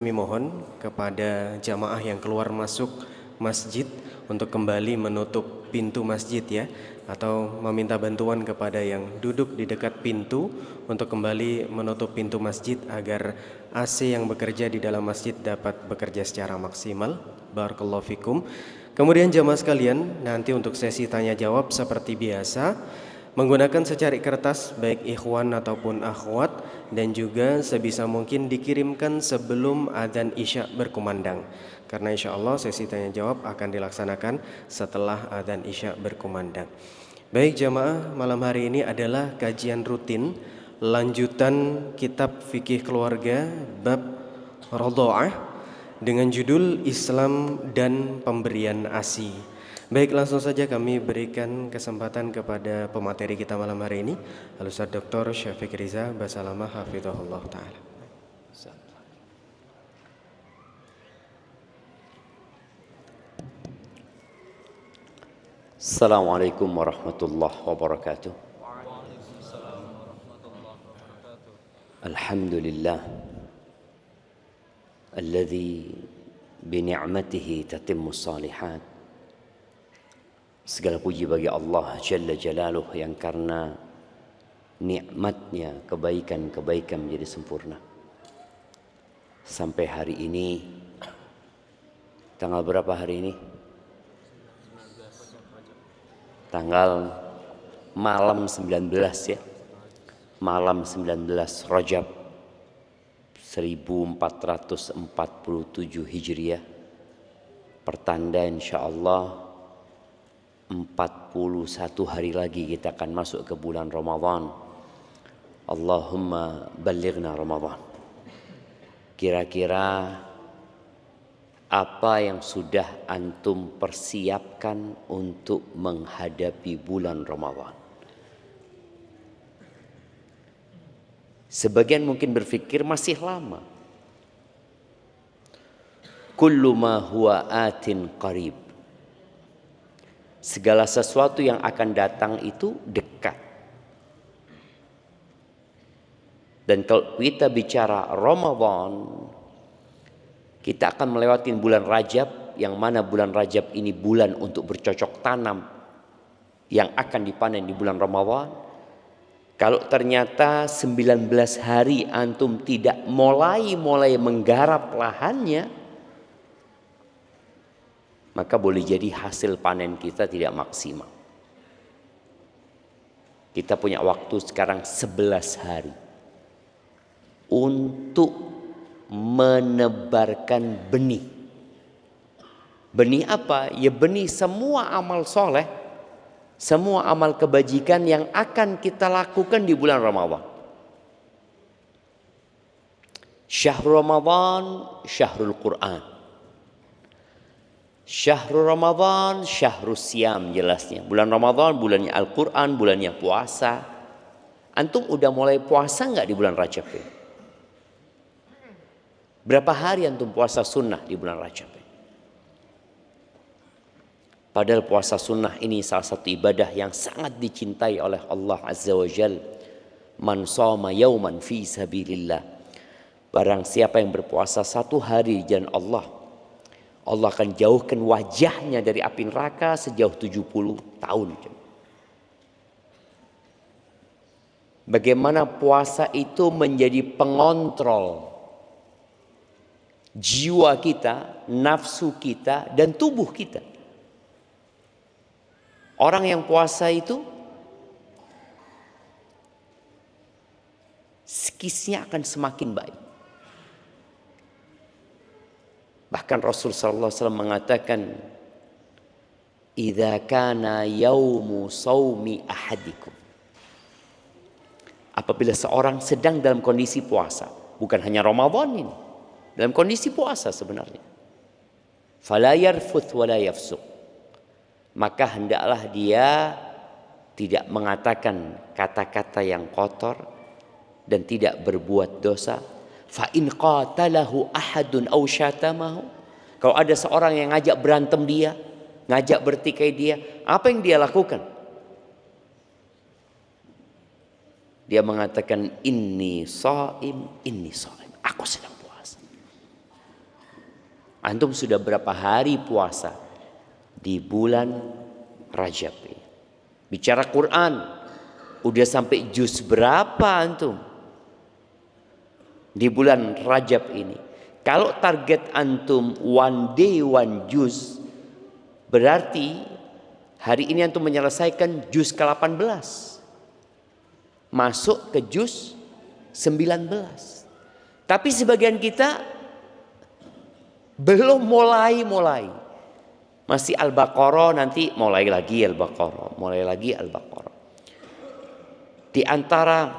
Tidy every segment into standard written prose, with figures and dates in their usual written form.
Kami mohon kepada jamaah yang keluar masuk masjid untuk kembali menutup pintu masjid ya, atau meminta bantuan kepada yang duduk di dekat pintu untuk kembali menutup pintu masjid agar AC yang bekerja di dalam masjid dapat bekerja secara maksimal. Barakallahu fikum. Kemudian jamaah sekalian, nanti untuk sesi tanya jawab seperti biasa menggunakan secari kertas baik ikhwan ataupun akhwat, dan juga sebisa mungkin dikirimkan sebelum adzan isya berkumandang, karena insya Allah sesi tanya jawab akan dilaksanakan setelah adzan isya berkumandang. Baik jamaah, malam hari ini adalah kajian rutin lanjutan kitab fikih keluarga bab Radha'ah dengan judul Islam dan Pemberian ASI. Baik, langsung saja kami berikan kesempatan kepada pemateri kita malam hari ini, Al-Ustaz Dr. Syafiq Riza Basalamah Hafizahullah Ta'ala. Assalamualaikum warahmatullahi wabarakatuh. Alhamdulillah alladzi bini'matihi tatimmus salihat. Segala puji bagi Allah Jalla Jalaluh yang karena nikmatnya kebaikan-kebaikan menjadi sempurna. Sampai hari ini, tanggal berapa hari ini? Tanggal malam 19 ya. Malam 19 Rajab 1447 Hijriah. Pertanda insyaallah 41 hari lagi kita akan masuk ke bulan Ramadan. Allahumma ballighna Ramadan. Kira-kira apa yang sudah antum persiapkan untuk menghadapi bulan Ramadan? Sebagian mungkin berpikir masih lama. Kullu ma huwa atin qarib. Segala sesuatu yang akan datang itu dekat. Dan kalau kita bicara Ramadan, kita akan melewati bulan Rajab, yang mana bulan Rajab ini bulan untuk bercocok tanam yang akan dipanen di bulan Ramadan. Kalau ternyata 19 hari antum tidak mulai menggarap lahannya, maka boleh jadi hasil panen kita tidak maksimal. Kita punya waktu sekarang 11 hari untuk menebarkan benih. Benih apa? Ya benih semua amal soleh, semua amal kebajikan yang akan kita lakukan di bulan Ramadan. Syahrul Ramadan, syahrul Quran. Syahrul Ramadan, syahrul Siyam jelasnya. Bulan Ramadan bulannya Al-Quran, bulannya puasa. Antum udah mulai puasa nggak di bulan Rajab ini? Berapa hari antum puasa sunnah di bulan Rajab ini? Padahal puasa sunnah ini salah satu ibadah yang sangat dicintai oleh Allah Azza wa Jal. Man shoma yauman fi sabilillah. Barang siapa yang berpuasa satu hari di jalan Allah, Allah akan jauhkan wajahnya dari api neraka sejauh 70 tahun. Bagaimana puasa itu menjadi pengontrol jiwa kita, nafsu kita, dan tubuh kita. Orang yang puasa itu psikisnya akan semakin baik. Bahkan Rasul sallallahu alaihi wasallam mengatakan, "Idza kana yaumu shaumi ahadikum." Apabila seorang sedang dalam kondisi puasa, bukan hanya Ramadan ini, dalam kondisi puasa sebenarnya. Fala yarfuth wala yafsuq. Maka hendaklah dia tidak mengatakan kata-kata yang kotor dan tidak berbuat dosa. Fa in qatalahu ahadun aw syatamahu. Kalau ada seorang yang ngajak berantem dia, ngajak bertikai dia, apa yang dia lakukan? Dia mengatakan inni shaim, inni shaim. Aku sedang puasa. Antum sudah berapa hari puasa di bulan Rajab? Bicara Quran, udah sampai juz berapa antum di bulan Rajab ini? Kalau target antum one day one juz, berarti hari ini antum menyelesaikan juz ke-18, masuk ke juz 19. Tapi sebagian kita belum mulai. Masih Al-Baqarah, nanti mulai lagi Al-Baqarah, mulai lagi Al-Baqarah. Di antara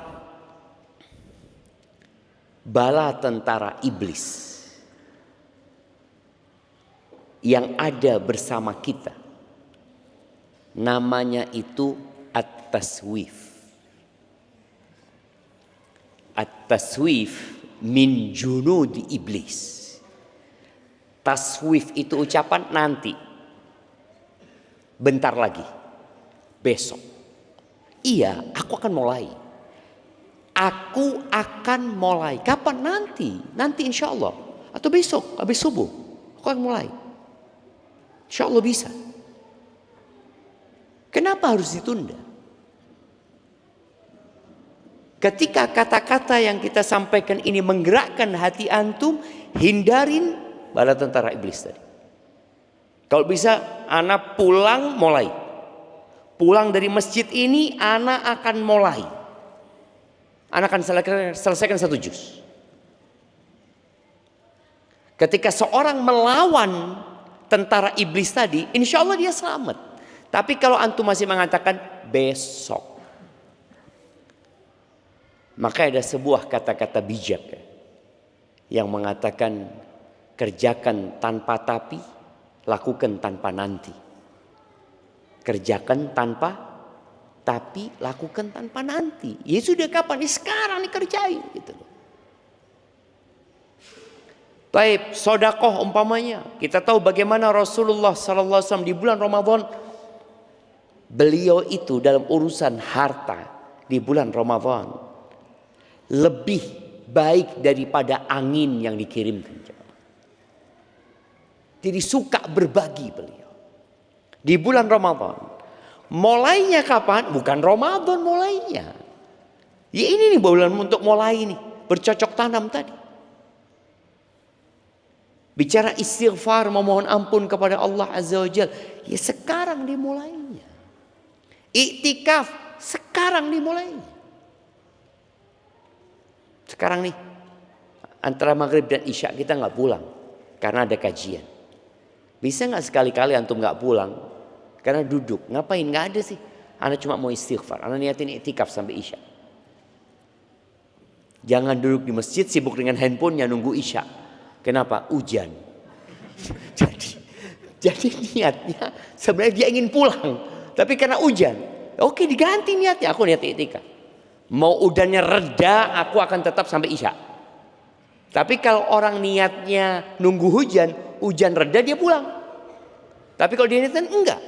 bala tentara iblis yang ada bersama kita, namanya itu at-taswif. At-taswif min junudi iblis. Taswif itu ucapan nanti, bentar lagi, besok. Iya, aku akan mulai. Aku akan mulai. Kapan? Nanti. Nanti insya Allah. Atau besok, habis subuh. Aku akan mulai. Insya Allah bisa. Kenapa harus ditunda? Ketika kata-kata yang kita sampaikan ini menggerakkan hati antum, hindarin bala tentara iblis tadi. Kalau bisa, anak pulang mulai. Pulang dari masjid ini, anak akan mulai. Anak akan selesaikan 1 juz. Ketika seorang melawan tentara iblis tadi, insya Allah dia selamat. Tapi kalau antum masih mengatakan besok, maka ada sebuah kata-kata bijak yang mengatakan, kerjakan tanpa tapi, lakukan tanpa nanti. Kerjakan tanpa tapi, lakukan tanpa nanti. Ya sudah, kapan? Sekarang dikerjain gitu. Baik, sodakoh umpamanya. Kita tahu bagaimana Rasulullah SAW di bulan Ramadan, beliau itu dalam urusan harta di bulan Ramadan lebih baik daripada angin yang dikirimkan. Jadi suka berbagi beliau di bulan Ramadan. Mulainya kapan? Bukan Ramadan mulainya. Ya ini nih bulan untuk mulai ini, bercocok tanam tadi. Bicara istighfar, memohon ampun kepada Allah Azza wa Jalla, ya sekarang dimulainya. Iktikaf sekarang dimulainya. Sekarang nih antara maghrib dan isya kita nggak pulang karena ada kajian. Bisa nggak sekali-kali antum nggak pulang karena duduk? Ngapain? Nggak ada sih. Ana cuma mau istighfar. Ana niatin iktikaf sampai isya. Jangan duduk di masjid sibuk dengan handphonenya nunggu isya. Kenapa? Hujan. jadi niatnya sebenarnya dia ingin pulang, tapi karena hujan. Oke, diganti niatnya. Aku niat iktikaf. Mau hujannya reda, aku akan tetap sampai isya. Tapi kalau orang niatnya nunggu hujan reda dia pulang. Tapi kalau dia niatin enggak.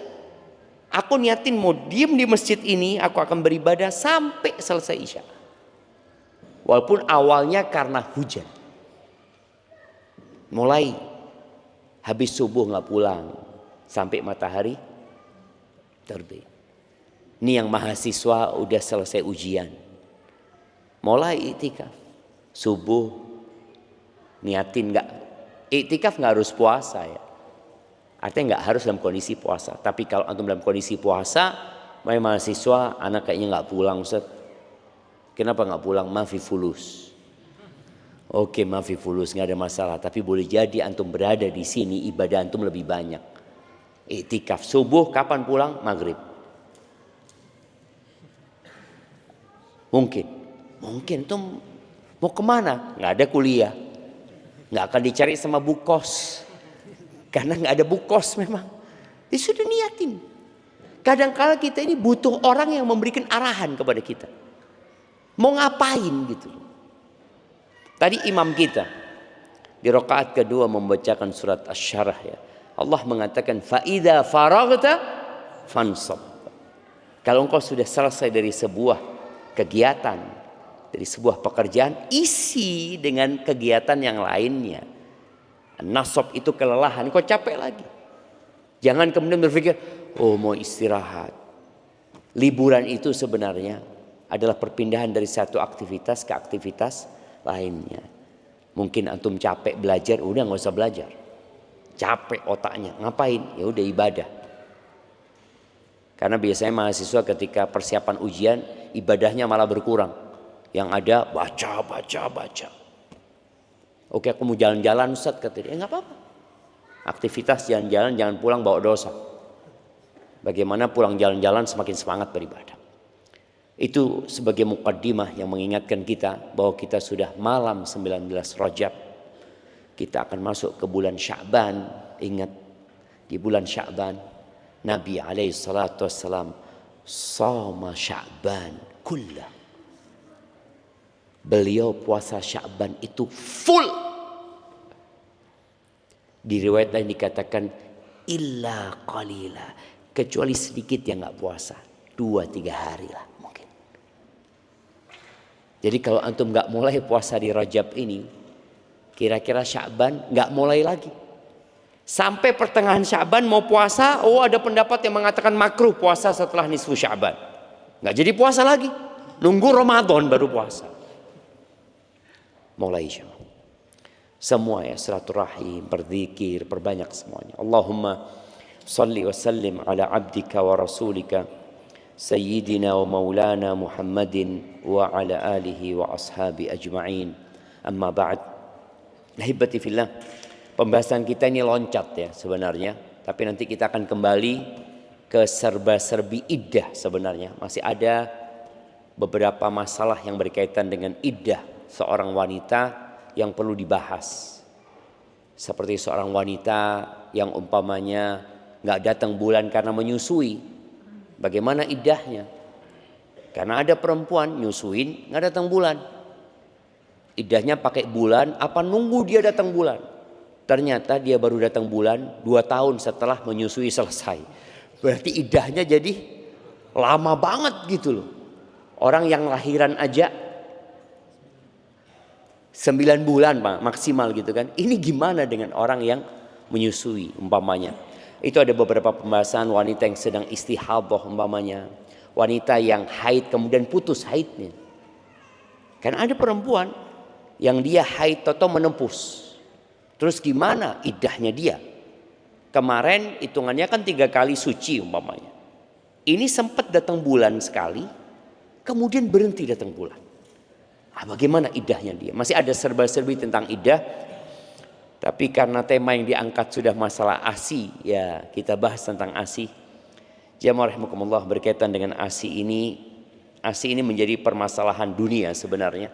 Aku niatin mau diem di masjid ini, aku akan beribadah sampai selesai isya. Walaupun awalnya karena hujan. Mulai habis subuh nggak pulang sampai matahari terbit. Ini yang mahasiswa udah selesai ujian. Mulai iktikaf. Subuh niatin nggak. Iktikaf nggak harus puasa ya. Artinya nggak harus dalam kondisi puasa. Tapi kalau antum dalam kondisi puasa, mahasiswa, anak kayaknya nggak pulang Ustaz. Kenapa nggak pulang? Mafi fulus. Oke, mafi fulus, nggak ada masalah. Tapi boleh jadi antum berada di sini ibadah antum lebih banyak. Iktikaf subuh, kapan pulang? Maghrib. Mungkin antum mau kemana? Nggak ada kuliah. Nggak akan dicari sama bu kos. Karena nggak ada bu kos memang. Ya sudah niatin. Kadang-kala kita ini butuh orang yang memberikan arahan kepada kita. Mau ngapain gitu. Tadi imam kita di rakaat kedua membacakan surat Asy-Syarah ya. Allah mengatakan faida faraghta fansab. Kalau engkau sudah selesai dari sebuah kegiatan, dari sebuah pekerjaan, isi dengan kegiatan yang lainnya. Nasab itu kelelahan, kok capek lagi. Jangan kemudian berpikir, oh mau istirahat. Liburan itu sebenarnya adalah perpindahan dari satu aktivitas ke aktivitas lainnya. Mungkin antum capek belajar, udah nggak usah belajar. Capek otaknya, ngapain? Ya udah ibadah. Karena biasanya mahasiswa ketika persiapan ujian, ibadahnya malah berkurang. Yang ada baca. Oke, aku mau jalan-jalan Ustaz, kata dia. Nggak apa-apa. Aktivitas jalan-jalan, jangan pulang bawa dosa. Bagaimana pulang jalan-jalan semakin semangat beribadah. Itu sebagai mukaddimah yang mengingatkan kita bahwa kita sudah malam 19 Rajab. Kita akan masuk ke bulan Sya'ban. Ingat, di bulan Sya'ban Nabi alaihi salatu wassalam shoma Sya'ban kullah. Beliau puasa Sya'ban itu full. Di riwayat lain dikatakan illa qalila, kecuali sedikit yang nggak puasa, 2-3 hari lah mungkin. Jadi kalau antum nggak mulai puasa di Rajab ini, kira-kira Sya'ban nggak mulai lagi. Sampai pertengahan Sya'ban mau puasa, oh ada pendapat yang mengatakan makruh puasa setelah nisfu Sya'ban. Nggak jadi puasa lagi, nunggu Ramadan baru puasa. Mulai jemaah. Semua ya, silaturahim, berzikir, perbanyak semuanya. Allahumma salli wa sallim ala abdika wa rasulika sayyidina wa maulana Muhammadin wa ala alihi wa ashabi ajma'in. Amma ba'd. Ahibati fillah. Pembahasan kita ini loncat ya sebenarnya, tapi nanti kita akan kembali ke serba-serbi iddah sebenarnya. Masih ada beberapa masalah yang berkaitan dengan iddah seorang wanita yang perlu dibahas. Seperti seorang wanita yang umpamanya nggak datang bulan karena menyusui, bagaimana iddahnya? Karena ada perempuan nyusuin nggak datang bulan, iddahnya pakai bulan apa nunggu dia datang bulan? Ternyata dia baru datang bulan 2 tahun setelah menyusui selesai. Berarti iddahnya jadi lama banget gitu loh. Orang yang lahiran aja 9 bulan Pak, maksimal gitu kan. Ini gimana dengan orang yang menyusui umpamanya. Itu ada beberapa pembahasan wanita yang sedang istihadah umpamanya. Wanita yang haid kemudian putus haidnya. Karena ada perempuan yang dia haid atau menempus. Terus gimana iddahnya dia? Kemarin hitungannya kan 3 kali suci umpamanya. Ini sempat datang bulan sekali, kemudian berhenti datang bulan. Bagaimana iddahnya dia? Masih ada serba-serbi tentang iddah. Tapi karena tema yang diangkat sudah masalah ASI, ya kita bahas tentang ASI. Jamaah rahimakumullah, berkaitan dengan ASI ini menjadi permasalahan dunia sebenarnya.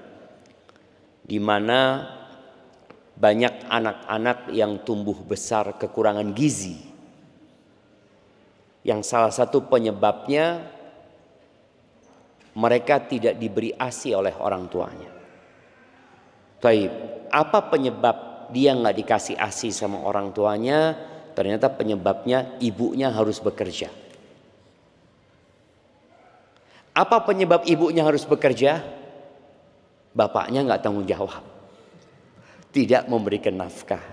Di mana banyak anak-anak yang tumbuh besar kekurangan gizi. Yang salah satu penyebabnya mereka tidak diberi ASI oleh orang tuanya. Taib, apa penyebab dia nggak dikasih ASI sama orang tuanya? Ternyata penyebabnya ibunya harus bekerja. Apa penyebab ibunya harus bekerja? Bapaknya nggak tanggung jawab, tidak memberikan nafkah.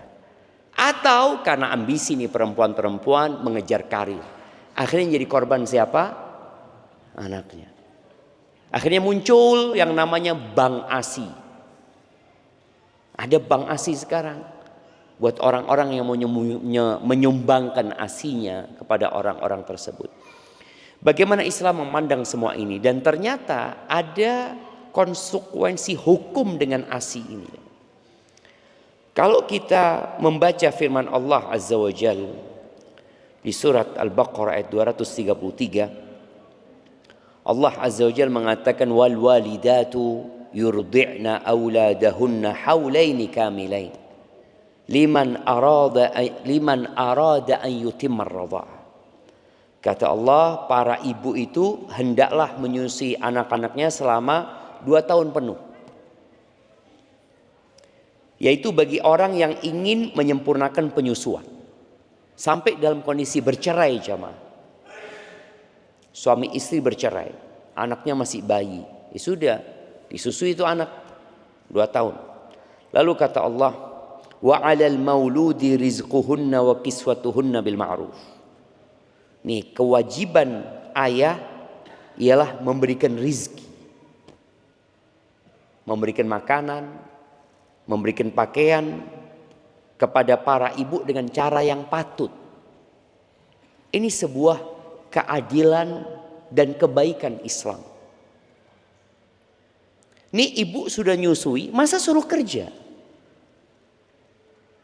Atau karena ambisi nih perempuan-perempuan mengejar karir, akhirnya jadi korban siapa? Anaknya. Akhirnya muncul yang namanya bank ASI. Ada bank ASI sekarang buat orang-orang yang mau menyumbangkan ASInya kepada orang-orang tersebut. Bagaimana Islam memandang semua ini? Dan ternyata ada konsekuensi hukum dengan ASI ini. Kalau kita membaca firman Allah Azza wa Jalla di surat Al-Baqarah ayat 233, Allah Azza wa Jalla mengatakan wal walidatu yurdi'na auladahunna haulaini kamilain liman arada an yutimma ar-radha'ah. Kata Allah, para ibu itu hendaklah menyusui anak-anaknya selama 2 tahun penuh. Yaitu bagi orang yang ingin menyempurnakan penyusuan. Sampai dalam kondisi bercerai jamaah. Suami istri bercerai, anaknya masih bayi, sudah disusui itu anak 2 tahun. Lalu kata Allah, Wa 'alal mauludi rizquhunna wa kiswatuhunna bil ma'ruf. Nih, kewajiban ayah ialah memberikan rizki, memberikan makanan, memberikan pakaian kepada para ibu dengan cara yang patut. Ini sebuah keadilan dan kebaikan Islam. Nih ibu sudah nyusui, masa suruh kerja?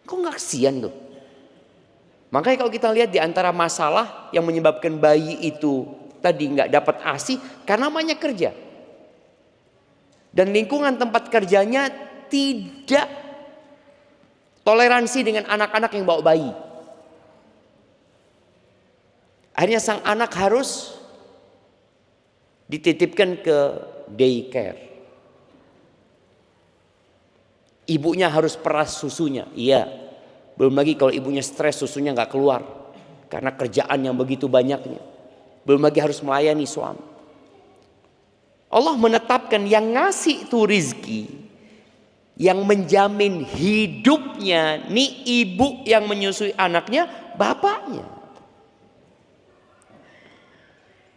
Kok nggak kasihan tuh? Makanya kalau kita lihat di antara masalah yang menyebabkan bayi itu tadi nggak dapat ASI karena namanya kerja. Dan lingkungan tempat kerjanya tidak toleransi dengan anak-anak yang bawa bayi. Akhirnya sang anak harus dititipkan ke daycare. Ibunya harus peras susunya. Iya. Belum lagi kalau ibunya stres, susunya nggak keluar karena kerjaan yang begitu banyaknya. Belum lagi harus melayani suami. Allah menetapkan yang ngasih itu rizki, yang menjamin hidupnya nih ibu yang menyusui anaknya, bapaknya.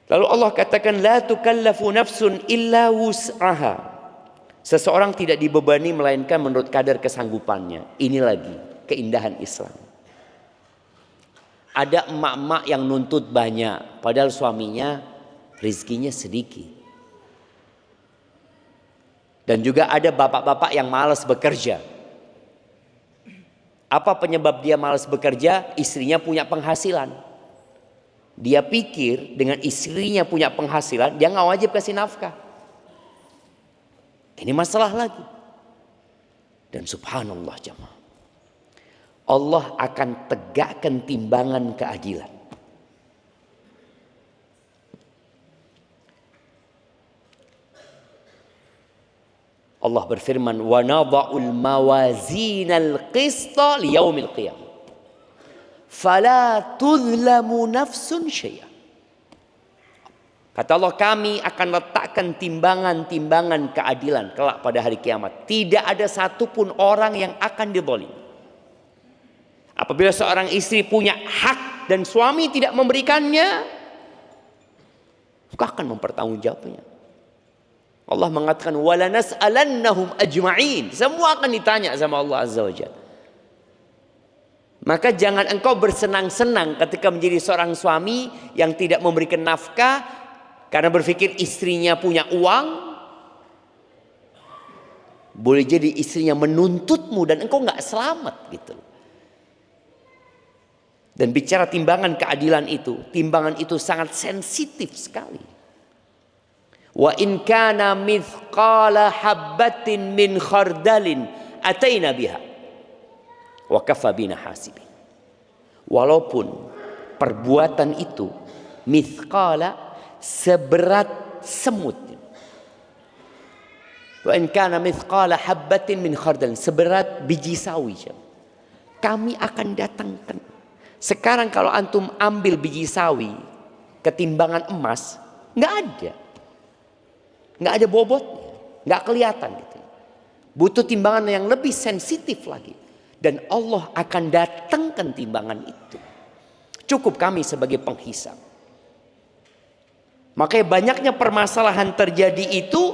Lalu Allah katakan la tukallafu nafsun illa wus'aha. Seseorang tidak dibebani melainkan menurut kadar kesanggupannya. Ini lagi keindahan Islam. Ada emak-emak yang nuntut banyak padahal suaminya rizkinya sedikit. Dan juga ada bapak-bapak yang malas bekerja. Apa penyebab dia malas bekerja? Istrinya punya penghasilan. Dia pikir dengan istrinya punya penghasilan, dia nggak wajib kasih nafkah. Ini masalah lagi. Dan subhanallah jemaah, Allah akan tegakkan timbangan keadilan. Allah berfirman, wa nadha'ul mawazinal qista liyaumil qiyamah fala tuzlamu nafsun syai'a. Kata Allah, kami akan letakkan timbangan-timbangan keadilan kelak pada hari kiamat. Tidak ada satupun orang yang akan dizalim. Apabila seorang istri punya hak dan suami tidak memberikannya, maka akan mempertanggungjawabnya. Allah mengatakan wala nas'alannahum ajma'in. Semua akan ditanya sama Allah Azza wa Jalla. Maka jangan engkau bersenang-senang ketika menjadi seorang suami yang tidak memberikan nafkah karena berpikir istrinya punya uang. Boleh jadi istrinya menuntutmu dan engkau nggak selamat gitu. Dan bicara timbangan keadilan itu, timbangan itu sangat sensitif sekali. Wa in kana mithqala habbatin min khardalin ataina biha wa kafa bina hasibin. Walaupun perbuatan itu mithqala seberat semut. Wa in kana mithqala habbatin min khardalin seberat biji sawi. Kami akan datangkan. Sekarang kalau antum ambil biji sawi ketimbangan emas, nggak ada. Nggak ada bobotnya, nggak kelihatan gitu. Butuh timbangan yang lebih sensitif lagi. Dan Allah akan datangkan timbangan itu. Cukup kami sebagai penghisab. Makanya banyaknya permasalahan terjadi itu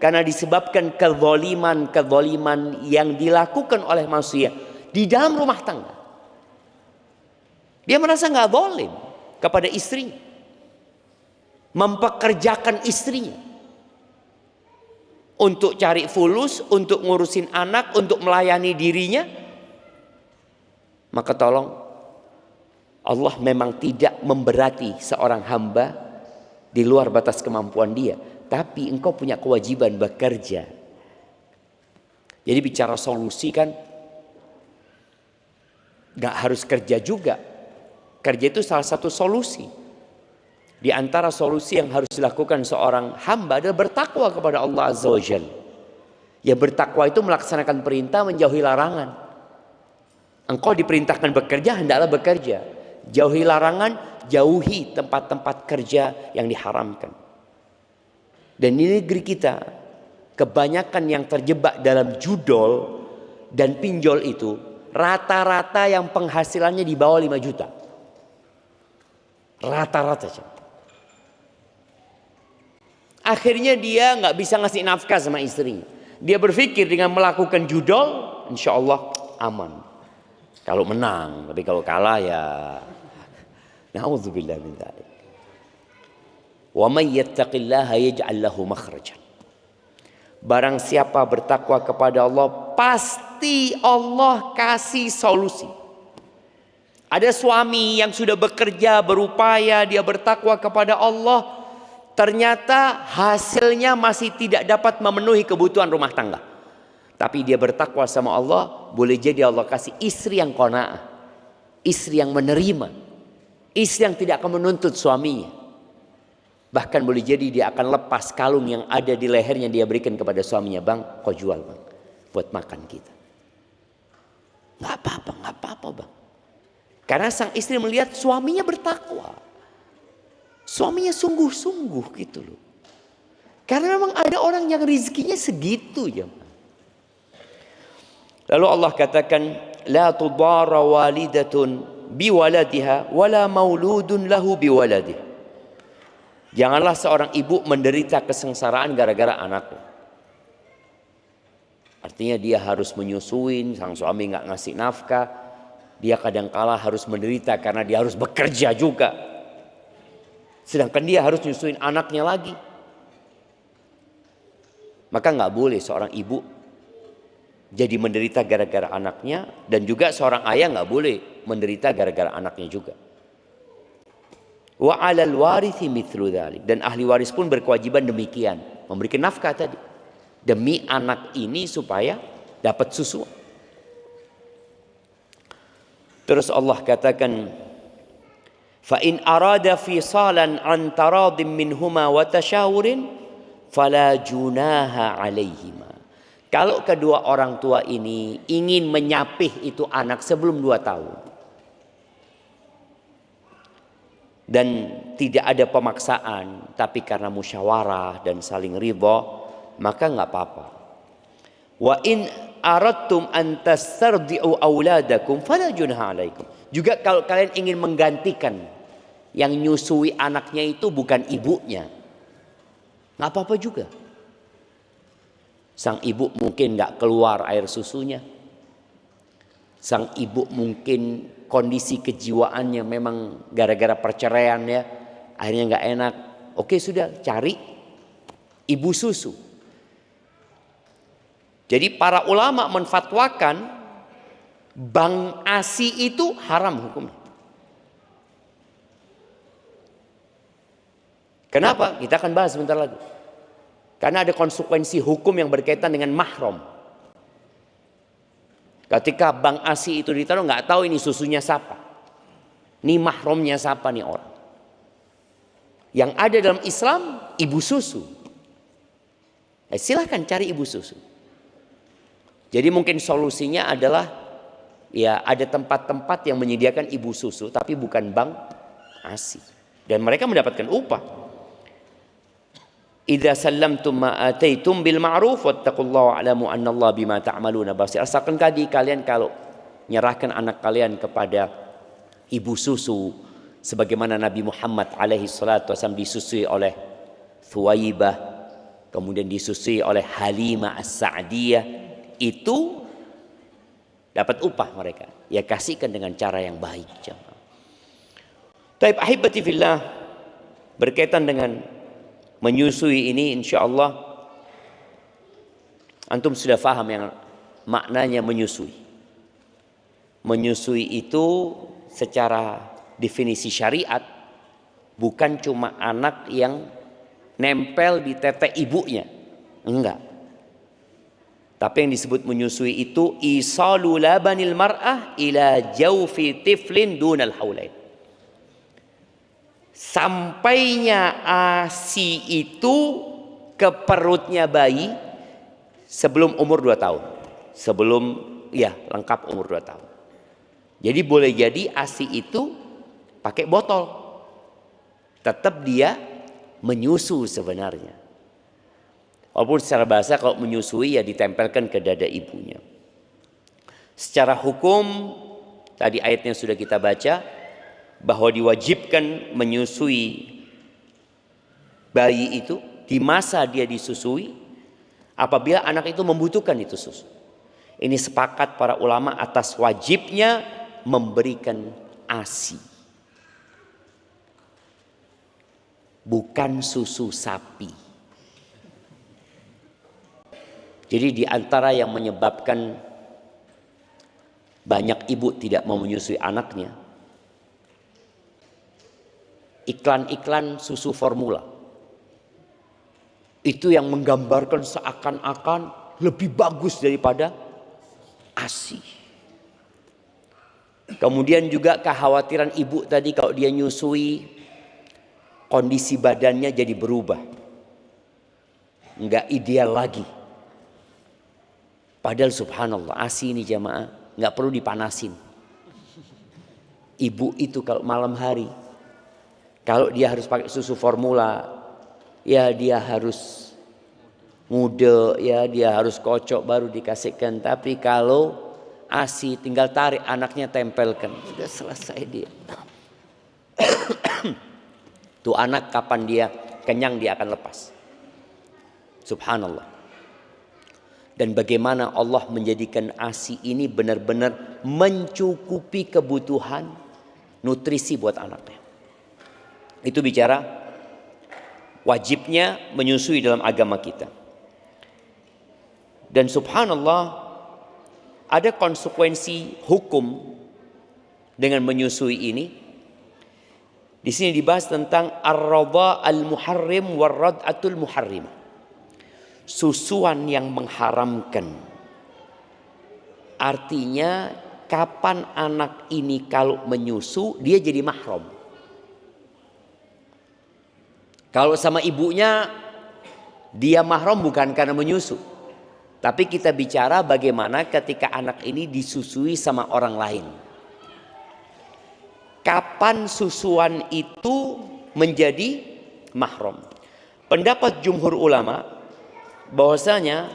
karena disebabkan kezaliman yang dilakukan oleh manusia di dalam rumah tangga. Dia merasa nggak zalim kepada istrinya, mempekerjakan istrinya untuk cari fulus, untuk ngurusin anak, untuk melayani dirinya. Maka tolong, Allah memang tidak memberati seorang hamba di luar batas kemampuan dia, tapi engkau punya kewajiban bekerja. Jadi bicara solusi kan gak harus kerja juga. Kerja itu salah satu solusi. Di antara solusi yang harus dilakukan seorang hamba adalah bertakwa kepada Allah Azza wa Jalla. Ya, bertakwa itu melaksanakan perintah, menjauhi larangan. Engkau diperintahkan bekerja, hendaklah bekerja. Jauhi larangan, jauhi tempat-tempat kerja yang diharamkan. Dan di negeri kita, kebanyakan yang terjebak dalam judol dan pinjol itu rata-rata yang penghasilannya di bawah 5 juta. Rata-rata. Akhirnya dia nggak bisa ngasih nafkah sama istrinya. Dia berpikir dengan melakukan judol, insya Allah aman. Kalau menang, tapi kalau kalah ya, na'udzubillah min dzalik. Wa may yattaqillaha yaj'al lahu makhrajan. Barang siapa bertakwa kepada Allah, pasti Allah kasih solusi. Ada suami yang sudah bekerja, berupaya, dia bertakwa kepada Allah, ternyata hasilnya masih tidak dapat memenuhi kebutuhan rumah tangga. Tapi dia bertakwa sama Allah, boleh jadi Allah kasih istri yang qanaah, istri yang menerima, istri yang tidak akan menuntut suaminya. Bahkan boleh jadi dia akan lepas kalung yang ada di lehernya, dia berikan kepada suaminya, bang, kau jual bang, buat makan kita. Nggak apa-apa bang. Karena sang istri melihat suaminya bertakwa, suaminya sungguh-sungguh gitu loh. Karena memang ada orang yang rezekinya segitu ya. Lalu Allah katakan, la tudara walidatun biwaladiha wala mauludun lahu biwaladiha. Janganlah seorang ibu menderita kesengsaraan gara-gara anaknya. Artinya dia harus menyusuin, sang suami nggak ngasih nafkah, dia kadangkala harus menderita karena dia harus bekerja juga. Sedangkan dia harus nyusuin anaknya lagi. Maka nggak boleh seorang ibu jadi menderita gara-gara anaknya, dan juga seorang ayah nggak boleh menderita gara-gara anaknya juga. Wa 'alal warithi mithlu dzalik, dan ahli waris pun berkewajiban demikian, memberikan nafkah tadi demi anak ini supaya dapat susu. Terus Allah katakan, fa in arada fisalan an taradim minhuma wa tashawurin fala junaha alaihima. Kalau kedua orang tua ini ingin menyapih itu anak sebelum 2 tahun dan tidak ada pemaksaan, tapi karena musyawarah dan saling ridha, maka nggak apa-apa. Wa in aradtum an tastardi'u auladakum fala junaha alaikum. Juga kalau kalian ingin menggantikan yang nyusui anaknya itu bukan ibunya, nggak apa-apa juga. Sang ibu mungkin nggak keluar air susunya, sang ibu mungkin kondisi kejiwaannya memang gara-gara perceraian ya, akhirnya nggak enak. Oke sudah, cari ibu susu. Jadi para ulama menfatwakan bank ASI itu haram hukumnya. Kenapa? Kita akan bahas sebentar lagi. Karena ada konsekuensi hukum yang berkaitan dengan mahram. Ketika bank ASI itu ditaruh, nggak tahu ini susunya siapa, ini mahramnya siapa nih orang. Yang ada dalam Islam ibu susu. Silahkan cari ibu susu. Jadi mungkin solusinya adalah ya ada tempat-tempat yang menyediakan ibu susu, tapi bukan bank ASI, dan mereka mendapatkan upah. Idza sallamtum ma ataitum bil ma'ruf wattaqullaha wa'lamu annallaha bima ta'maluna basir. Asalkan kalian kalau nyerahkan anak kalian kepada ibu susu sebagaimana Nabi Muhammad alaihi salatu wasallam disusui oleh Thuwaibah, kemudian disusui oleh Halimah As-Sa'diyah, itu dapat upah mereka. Ya kasihkan dengan cara yang baik. Taib ahibati fillah, berkaitan dengan menyusui ini, insya Allah antum sudah faham yang maknanya menyusui. Menyusui itu secara definisi syariat bukan cuma anak yang nempel di tete ibunya, enggak. Tapi yang disebut menyusui itu isalu labanil mar'ah ila jawfi tiflin dunal haulain. Sampainya ASI itu ke perutnya bayi sebelum umur 2 tahun. Sebelum ya lengkap umur 2 tahun. Jadi boleh jadi ASI itu pakai botol. Tetap dia menyusu sebenarnya. Walaupun secara bahasa kalau menyusui ya ditempelkan ke dada ibunya. Secara hukum, tadi ayatnya sudah kita baca, bahwa diwajibkan menyusui bayi itu di masa dia disusui apabila anak itu membutuhkan itu susu. Ini sepakat para ulama atas wajibnya memberikan ASI. Bukan susu sapi. Jadi di antara yang menyebabkan banyak ibu tidak mau menyusui anaknya, iklan-iklan susu formula. Itu yang menggambarkan seakan-akan lebih bagus daripada ASI. Kemudian juga kekhawatiran ibu tadi kalau dia nyusui, kondisi badannya jadi berubah. Enggak ideal lagi. Padahal subhanallah, ASI ini jamaah enggak perlu dipanasin. Ibu itu kalau malam hari, kalau dia harus pakai susu formula, ya dia harus muda, ya dia harus kocok baru dikasihkan. Tapi kalau ASI tinggal tarik anaknya tempelkan, sudah selesai dia. Tuh anak kapan dia kenyang dia akan lepas. Subhanallah. Dan bagaimana Allah menjadikan ASI ini benar-benar mencukupi kebutuhan nutrisi buat anaknya. Itu bicara wajibnya menyusui dalam agama kita. Dan subhanallah, ada konsekuensi hukum dengan menyusui ini. Di sini dibahas tentang ar-radha al-muharrim war-rad'atul muharrimah. Susuan yang mengharamkan. Artinya kapan anak ini kalau menyusu dia jadi mahram. Kalau sama ibunya dia mahram bukan karena menyusu. Tapi kita bicara bagaimana ketika anak ini disusui sama orang lain. Kapan susuan itu menjadi mahram? Pendapat jumhur ulama bahwasanya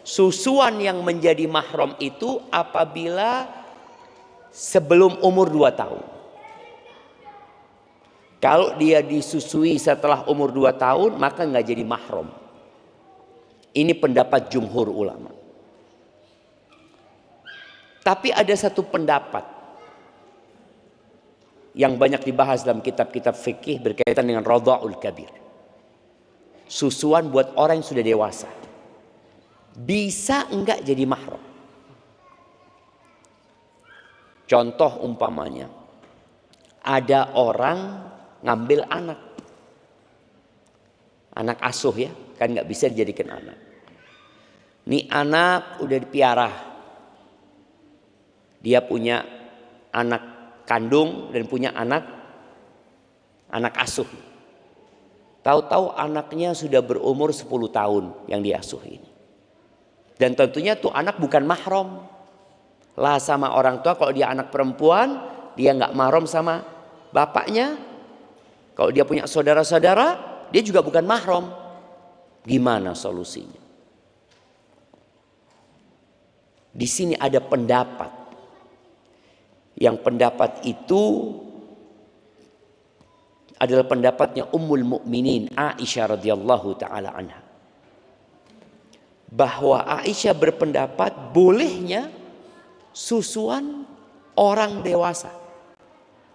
susuan yang menjadi mahram itu apabila sebelum umur 2 tahun. Kalau dia disusui setelah umur 2 tahun maka nggak jadi mahram. Ini pendapat jumhur ulama. Tapi ada satu pendapat yang banyak dibahas dalam kitab-kitab fikih berkaitan dengan radha'ul kabir. Susuan buat orang yang sudah dewasa. Bisa enggak jadi mahram? Contoh umpamanya, ada orang ngambil anak asuh ya, kan nggak bisa dijadikan anak. Nih anak udah dipiara, dia punya anak kandung dan punya anak asuh. Tahu-tahu anaknya sudah berumur 10 tahun yang diasuh ini. Dan tentunya tuh anak bukan mahram lah sama orang tua. Kalau dia anak perempuan, dia nggak mahram sama bapaknya. Kalau dia punya saudara-saudara, dia juga bukan mahram. Gimana solusinya? Di sini ada pendapat. Yang pendapat itu adalah pendapatnya Ummul Mukminin Aisyah radhiyallahu taala anha. Bahwa Aisyah berpendapat bolehnya susuan orang dewasa.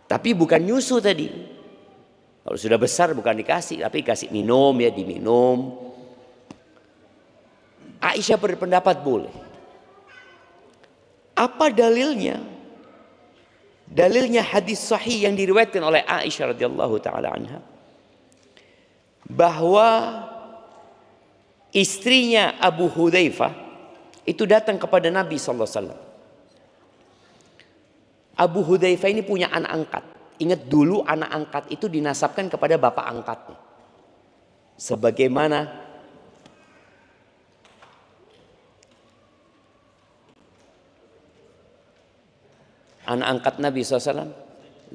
Tapi bukan nyusu tadi. Kalau sudah besar bukan dikasih, tapi kasih minum ya, diminum. Aisyah berpendapat boleh. Apa dalilnya? Dalilnya hadis sahih yang diriwayatkan oleh Aisyah radhiyallahu taala anha bahwa istrinya Abu Hudzaifah itu datang kepada Nabi sallallahu alaihi wasallam. Abu Hudzaifah ini punya anak angkat. Ingat dulu anak angkat itu dinasabkan kepada bapak angkatnya. Sebagaimana anak angkat Nabi SAW,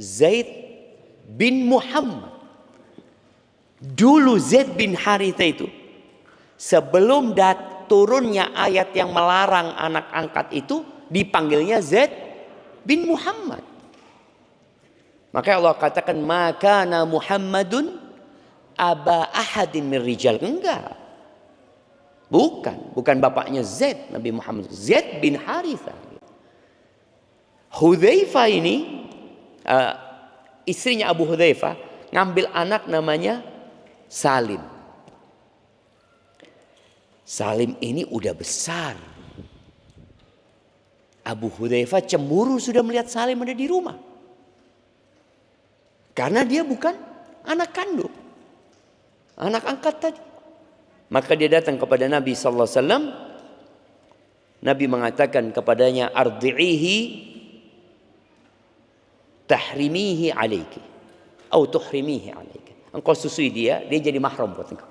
Zaid bin Muhammad. Dulu Zaid bin Haritha itu, sebelum turunnya ayat yang melarang anak angkat itu, dipanggilnya Zaid bin Muhammad. Maka Allah katakan makana Muhammadun aba ahadin min rijal. Enggak. Bukan bapaknya Zaid, Nabi Muhammad. Zaid bin Harithah. Hudzaifah ini istrinya Abu Hudzaifah ngambil anak namanya Salim. Salim ini udah besar. Abu Hudzaifah cemburu sudah melihat Salim ada di rumah. Karena dia bukan anak kandung, anak angkat tadi. Maka dia datang kepada Nabi sallallahu alaihi wasallam. Nabi mengatakan kepadanya, "Ardi'ihi tahrimihi alaiki atau tuhrimihi alaiki." Engkau susui dia jadi mahram buat engkau.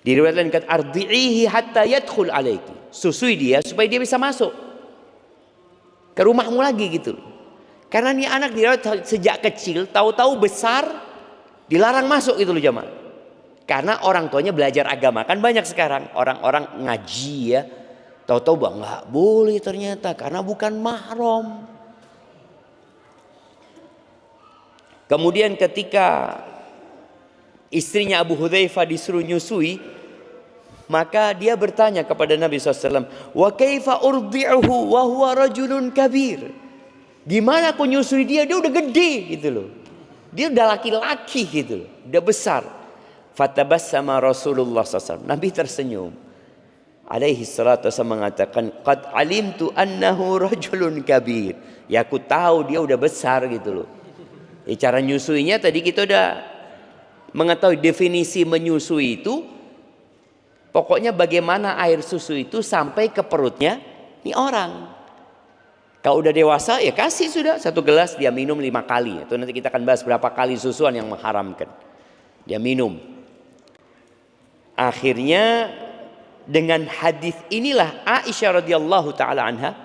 Diriwayatkan kata ardi'ihi hatta yadkhul alaiki. Susui dia supaya dia bisa masuk ke rumahmu lagi gitu. Karena ini anak dirawat sejak kecil, tahu-tahu besar dilarang masuk gitu loh jamaah. Karena orang tuanya belajar agama. Kan banyak sekarang orang-orang ngaji ya, tahu-tahu bahwa nggak boleh ternyata karena bukan mahram. Kemudian ketika istrinya Abu Hudzaifah disuruh nyusui, maka dia bertanya kepada Nabi SAW, wa kaifa urdi'uhu wa huwa rajulun kabir. Gimana aku nyusui dia udah gede gitu loh. Dia udah laki-laki gitu loh, udah besar. Fatabassama Rasulullah SAW. Nabi tersenyum. Alaihi salatu wasallam mengatakan, qad alimtu annahu rajulun kabir. Ya aku tahu dia udah besar gitu loh. Cara nyusuinya tadi kita udah mengetahui definisi menyusui itu. Pokoknya bagaimana air susu itu sampai ke perutnya ini orang. Kalau udah dewasa ya kasih sudah 1 gelas, dia minum 5 kali. Itu nanti kita akan bahas berapa kali susuan yang mengharamkan. Dia minum. Akhirnya dengan hadis inilah Aisyah radhiyallahu taala anha,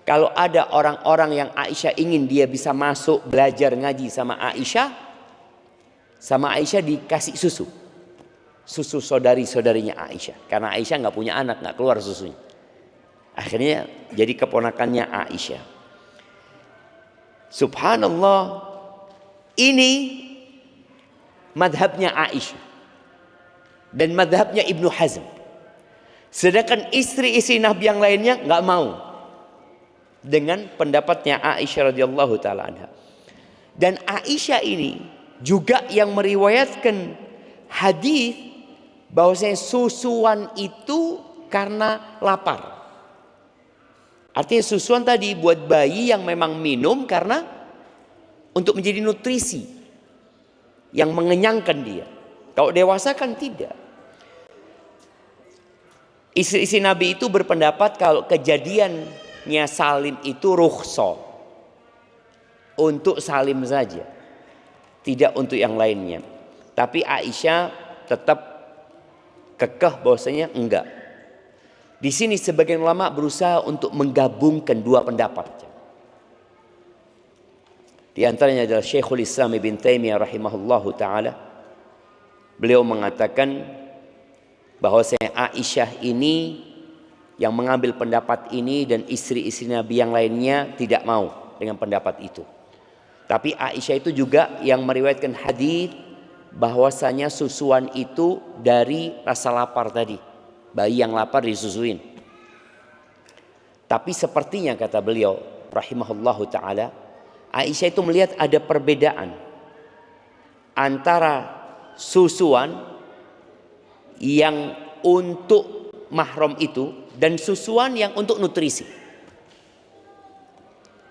kalau ada orang-orang yang Aisyah ingin dia bisa masuk belajar ngaji sama Aisyah dikasih susu. Susu saudari-saudarinya Aisyah. Karena Aisyah nggak punya anak, nggak keluar susunya. Akhirnya jadi keponakannya Aisyah. Subhanallah, ini madhabnya Aisyah dan madhabnya Ibnu Hazm. Sedangkan istri-istri Nabi yang lainnya nggak mau dengan pendapatnya Aisyah radhiyallahu taala anha. Dan Aisyah ini juga yang meriwayatkan hadis bahwasanya susuan itu karena lapar. Artinya susuan tadi buat bayi yang memang minum karena untuk menjadi nutrisi yang mengenyangkan dia. Kalau dewasa kan tidak. Istri-istri Nabi itu berpendapat kalau kejadiannya Salim itu rukhsah. Untuk Salim saja. Tidak untuk yang lainnya. Tapi Aisyah tetap kekeh bahwasanya enggak. Di sini sebagian ulama berusaha untuk menggabungkan dua pendapat. Di antaranya adalah Syekhul Islam Ibn Taimiyah rahimahullahu taala. Beliau mengatakan bahwasanya Aisyah ini yang mengambil pendapat ini dan istri-istri Nabi yang lainnya tidak mau dengan pendapat itu. Tapi Aisyah itu juga yang meriwayatkan hadis bahwasanya susuan itu dari rasa lapar tadi. Bayi yang lapar disusuin. Tapi sepertinya kata beliau rahimahullahu taala, Aisyah itu melihat ada perbedaan antara susuan yang untuk mahram itu dan susuan yang untuk nutrisi.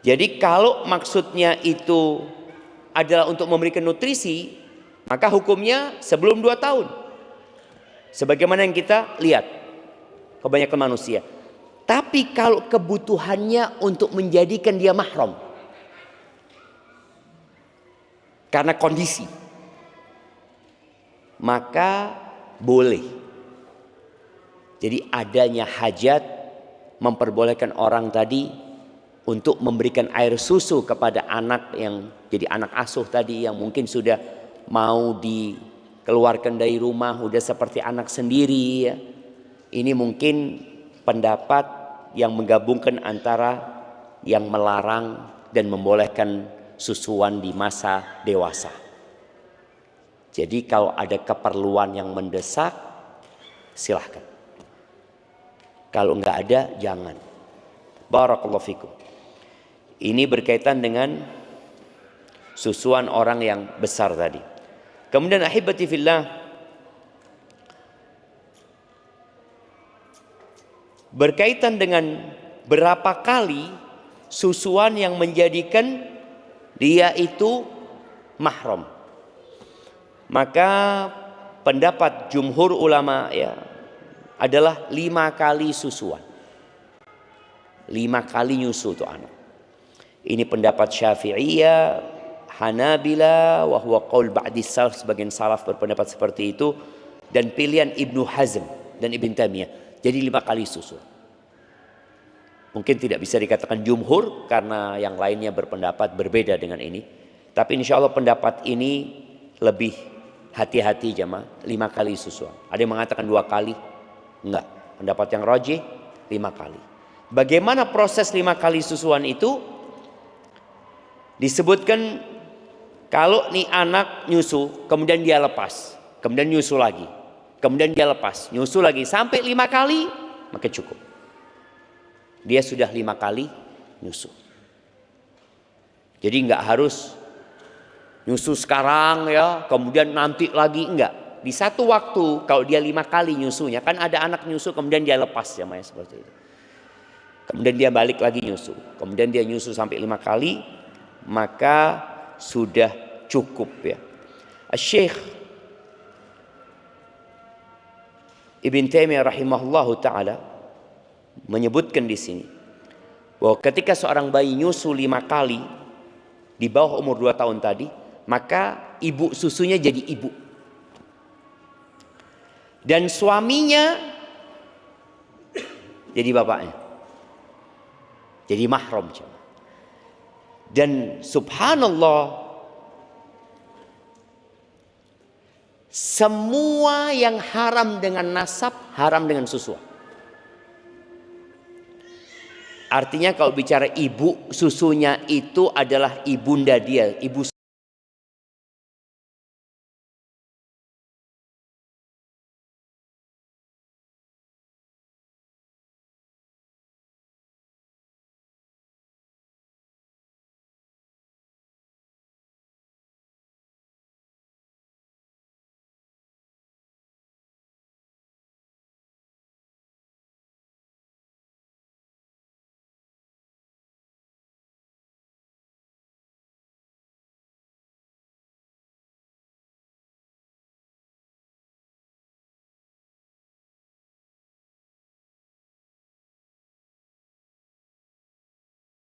Jadi kalau maksudnya itu adalah untuk memberikan nutrisi, maka hukumnya sebelum 2 tahun. Sebagaimana yang kita lihat kebanyakan manusia. Tapi kalau kebutuhannya untuk menjadikan dia mahram karena kondisi, maka boleh. Jadi adanya hajat memperbolehkan orang tadi untuk memberikan air susu kepada anak yang jadi anak asuh tadi yang mungkin sudah mau dikeluarkan dari rumah, udah seperti anak sendiri ya. Ini mungkin pendapat yang menggabungkan antara yang melarang dan membolehkan susuan di masa dewasa. Jadi kalau ada keperluan yang mendesak, silahkan. Kalau nggak ada, jangan. Barakallahu fikum. Ini berkaitan dengan susuan orang yang besar tadi. Kemudian ahibati fillah, berkaitan dengan berapa kali susuan yang menjadikan dia itu mahram. Maka pendapat jumhur ulama ya adalah 5 kali susuan. 5 kali nyusu itu anak. Ini pendapat Syafi'iyah, Hanabila, wa huwa qaul ba'di salaf, sebagian salaf berpendapat seperti itu, dan pilihan Ibnu Hazm dan Ibn Taimiyah. Jadi 5 kali susu. Mungkin tidak bisa dikatakan jumhur karena yang lainnya berpendapat berbeda dengan ini. Tapi insya Allah pendapat ini lebih hati-hati jamaah, 5 kali susuan. Ada yang mengatakan 2 kali, enggak. Pendapat yang rajih 5 kali. Bagaimana proses 5 kali susuan itu? Disebutkan kalau nih anak nyusu, kemudian dia lepas, kemudian nyusu lagi, kemudian dia lepas, nyusu lagi sampai 5 kali, maka cukup. Dia sudah 5 kali nyusu. Jadi enggak harus nyusu sekarang ya, kemudian nanti lagi, enggak. Di satu waktu kalau dia 5 kali nyusunya, kan ada anak nyusu kemudian dia lepas ya, Maya, seperti itu. Kemudian dia balik lagi nyusu, kemudian dia nyusu sampai 5 kali, maka sudah cukup ya. Syekh Ibn Taimiyah rahimahullahu taala menyebutkan di sini bahwa ketika seorang bayi nyusu 5 kali di bawah umur 2 tahun tadi, maka ibu susunya jadi ibu. Dan suaminya jadi bapaknya. Jadi mahram. Dan subhanallah, semua yang haram dengan nasab haram dengan susuan. Artinya kalau bicara ibu, susunya itu adalah ibunda dia, ibu.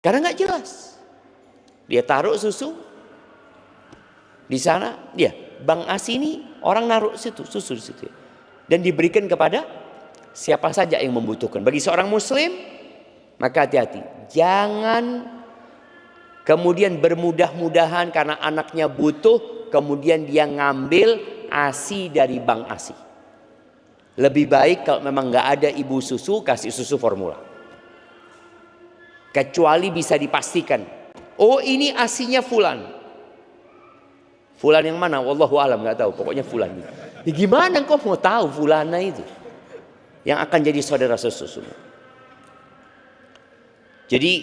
Karena nggak jelas. Dia taruh susu di sana, dia Bang Asi ini orang naruh situ susu di situ dan diberikan kepada siapa saja yang membutuhkan. Bagi seorang muslim, maka hati-hati, jangan kemudian bermudah-mudahan karena anaknya butuh, kemudian dia ngambil ASI dari Bang Asi. Lebih baik kalau memang nggak ada ibu susu, kasih susu formula. Kecuali bisa dipastikan, oh ini asinya fulan. Fulan yang mana? Wallahu alam, nggak tahu. Pokoknya fulan. Ya gimana kau mau tahu fulana itu yang akan jadi saudara sesusu? Jadi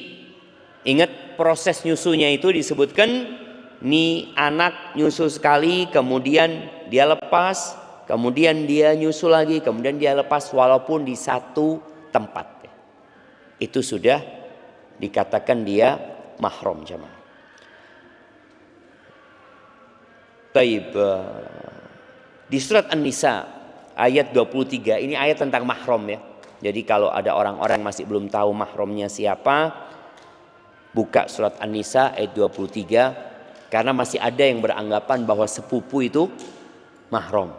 ingat proses nyusunya itu disebutkan, nih anak nyusu sekali, kemudian dia lepas, kemudian dia nyusu lagi, kemudian dia lepas, walaupun di satu tempat. Itu sudah dikatakan dia mahram jamaah. Baik, di surat An-Nisa ayat 23, ini ayat tentang mahram ya. Jadi kalau ada orang-orang masih belum tahu mahramnya siapa, buka surat An-Nisa ayat 23, karena masih ada yang beranggapan bahwa sepupu itu mahram.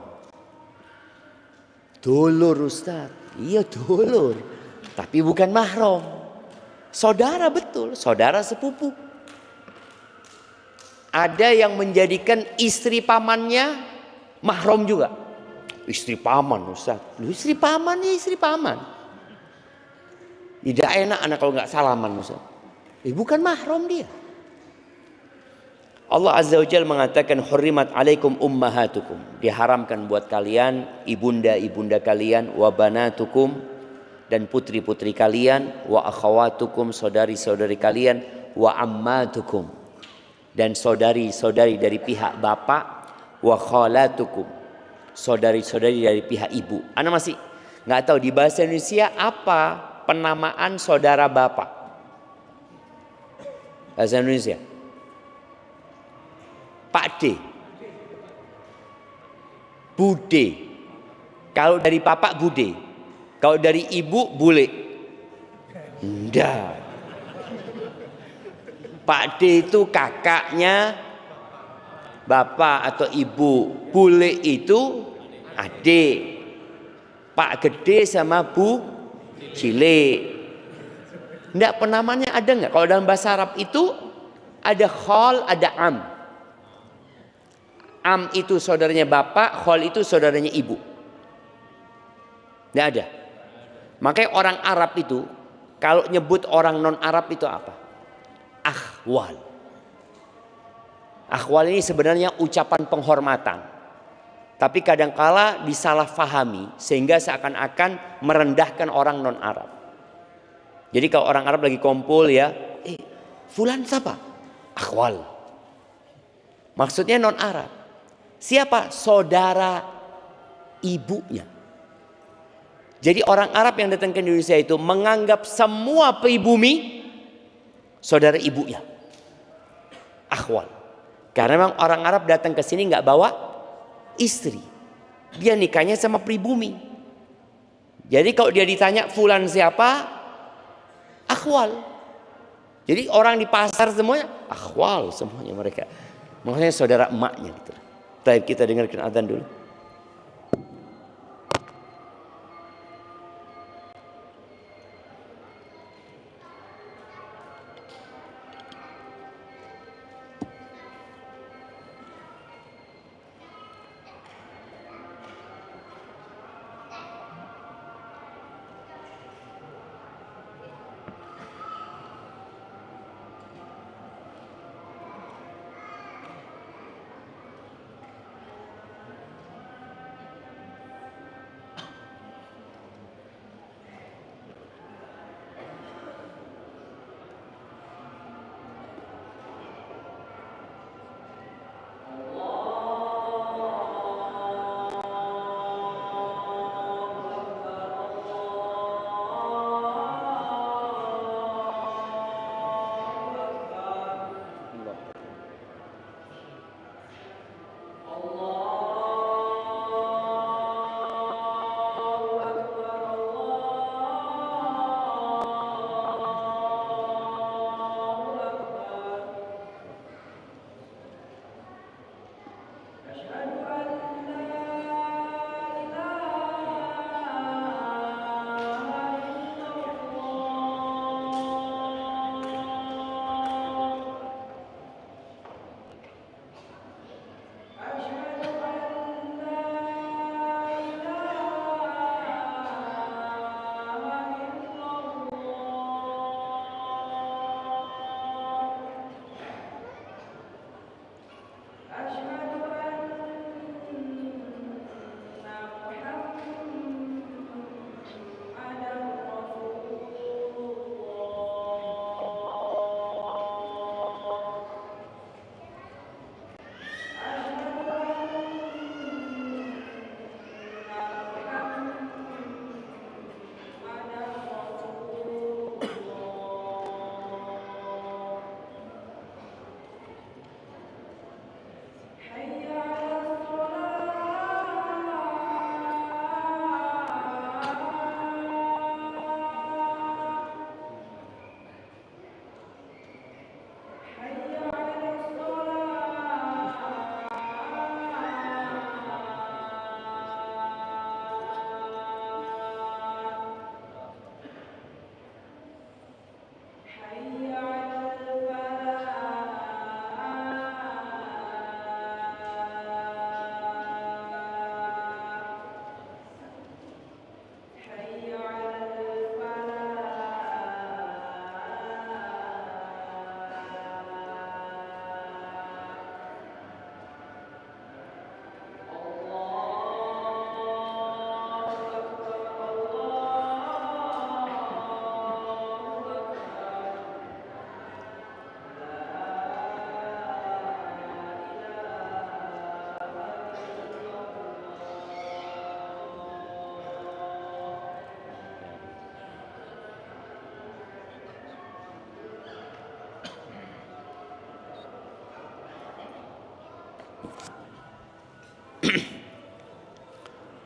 Dulur Ustaz, iya dulur, tapi bukan mahram. Saudara betul, saudara sepupu. Ada yang menjadikan istri pamannya mahram juga. Istri paman Ustaz, lu istri paman ya istri paman. Tidak enak anak kalau nggak salaman, Ustaz. Bukan mahram dia. Allah Azza wa Jalla mengatakan hurrimat alaikum ummahatukum, diharamkan buat kalian ibunda-ibunda kalian, wa banatukum, dan putri-putri kalian, wa akhawatukum, saudari-saudari kalian, wa ammatukum, dan saudari-saudari dari pihak bapak, wa khalatukum, saudari-saudari dari pihak ibu. Ana masih nggak tahu di bahasa Indonesia apa penamaan saudara bapak. Bahasa Indonesia Pak D, Bude. Kalau dari bapak Bude, kalau dari ibu Bule. Enggak. Pak D itu kakaknya bapak atau ibu, Bule itu adik. Pak Gede sama Bu Cilik. Enggak, penamanya ada enggak? Kalau dalam bahasa Arab itu ada khol, ada am. Am itu saudaranya bapak, khol itu saudaranya ibu. Tidak ada. Makanya orang Arab itu kalau nyebut orang non Arab itu apa? Akhwal. Akhwal ini sebenarnya ucapan penghormatan. Tapi kadangkala disalahfahami sehingga seakan-akan merendahkan orang non Arab. Jadi kalau orang Arab lagi kumpul ya, fulan siapa? Akhwal. Maksudnya non Arab. Siapa? Saudara ibunya. Jadi orang Arab yang datang ke Indonesia itu menganggap semua pribumi saudara ibunya. Akhwal. Karena memang orang Arab datang ke sini nggak bawa istri. Dia nikahnya sama pribumi. Jadi kalau dia ditanya fulan siapa? Akhwal. Jadi orang di pasar semuanya akhwal semuanya mereka. Maksudnya saudara emaknya gitu. Baik, kita dengarkan adzan dulu.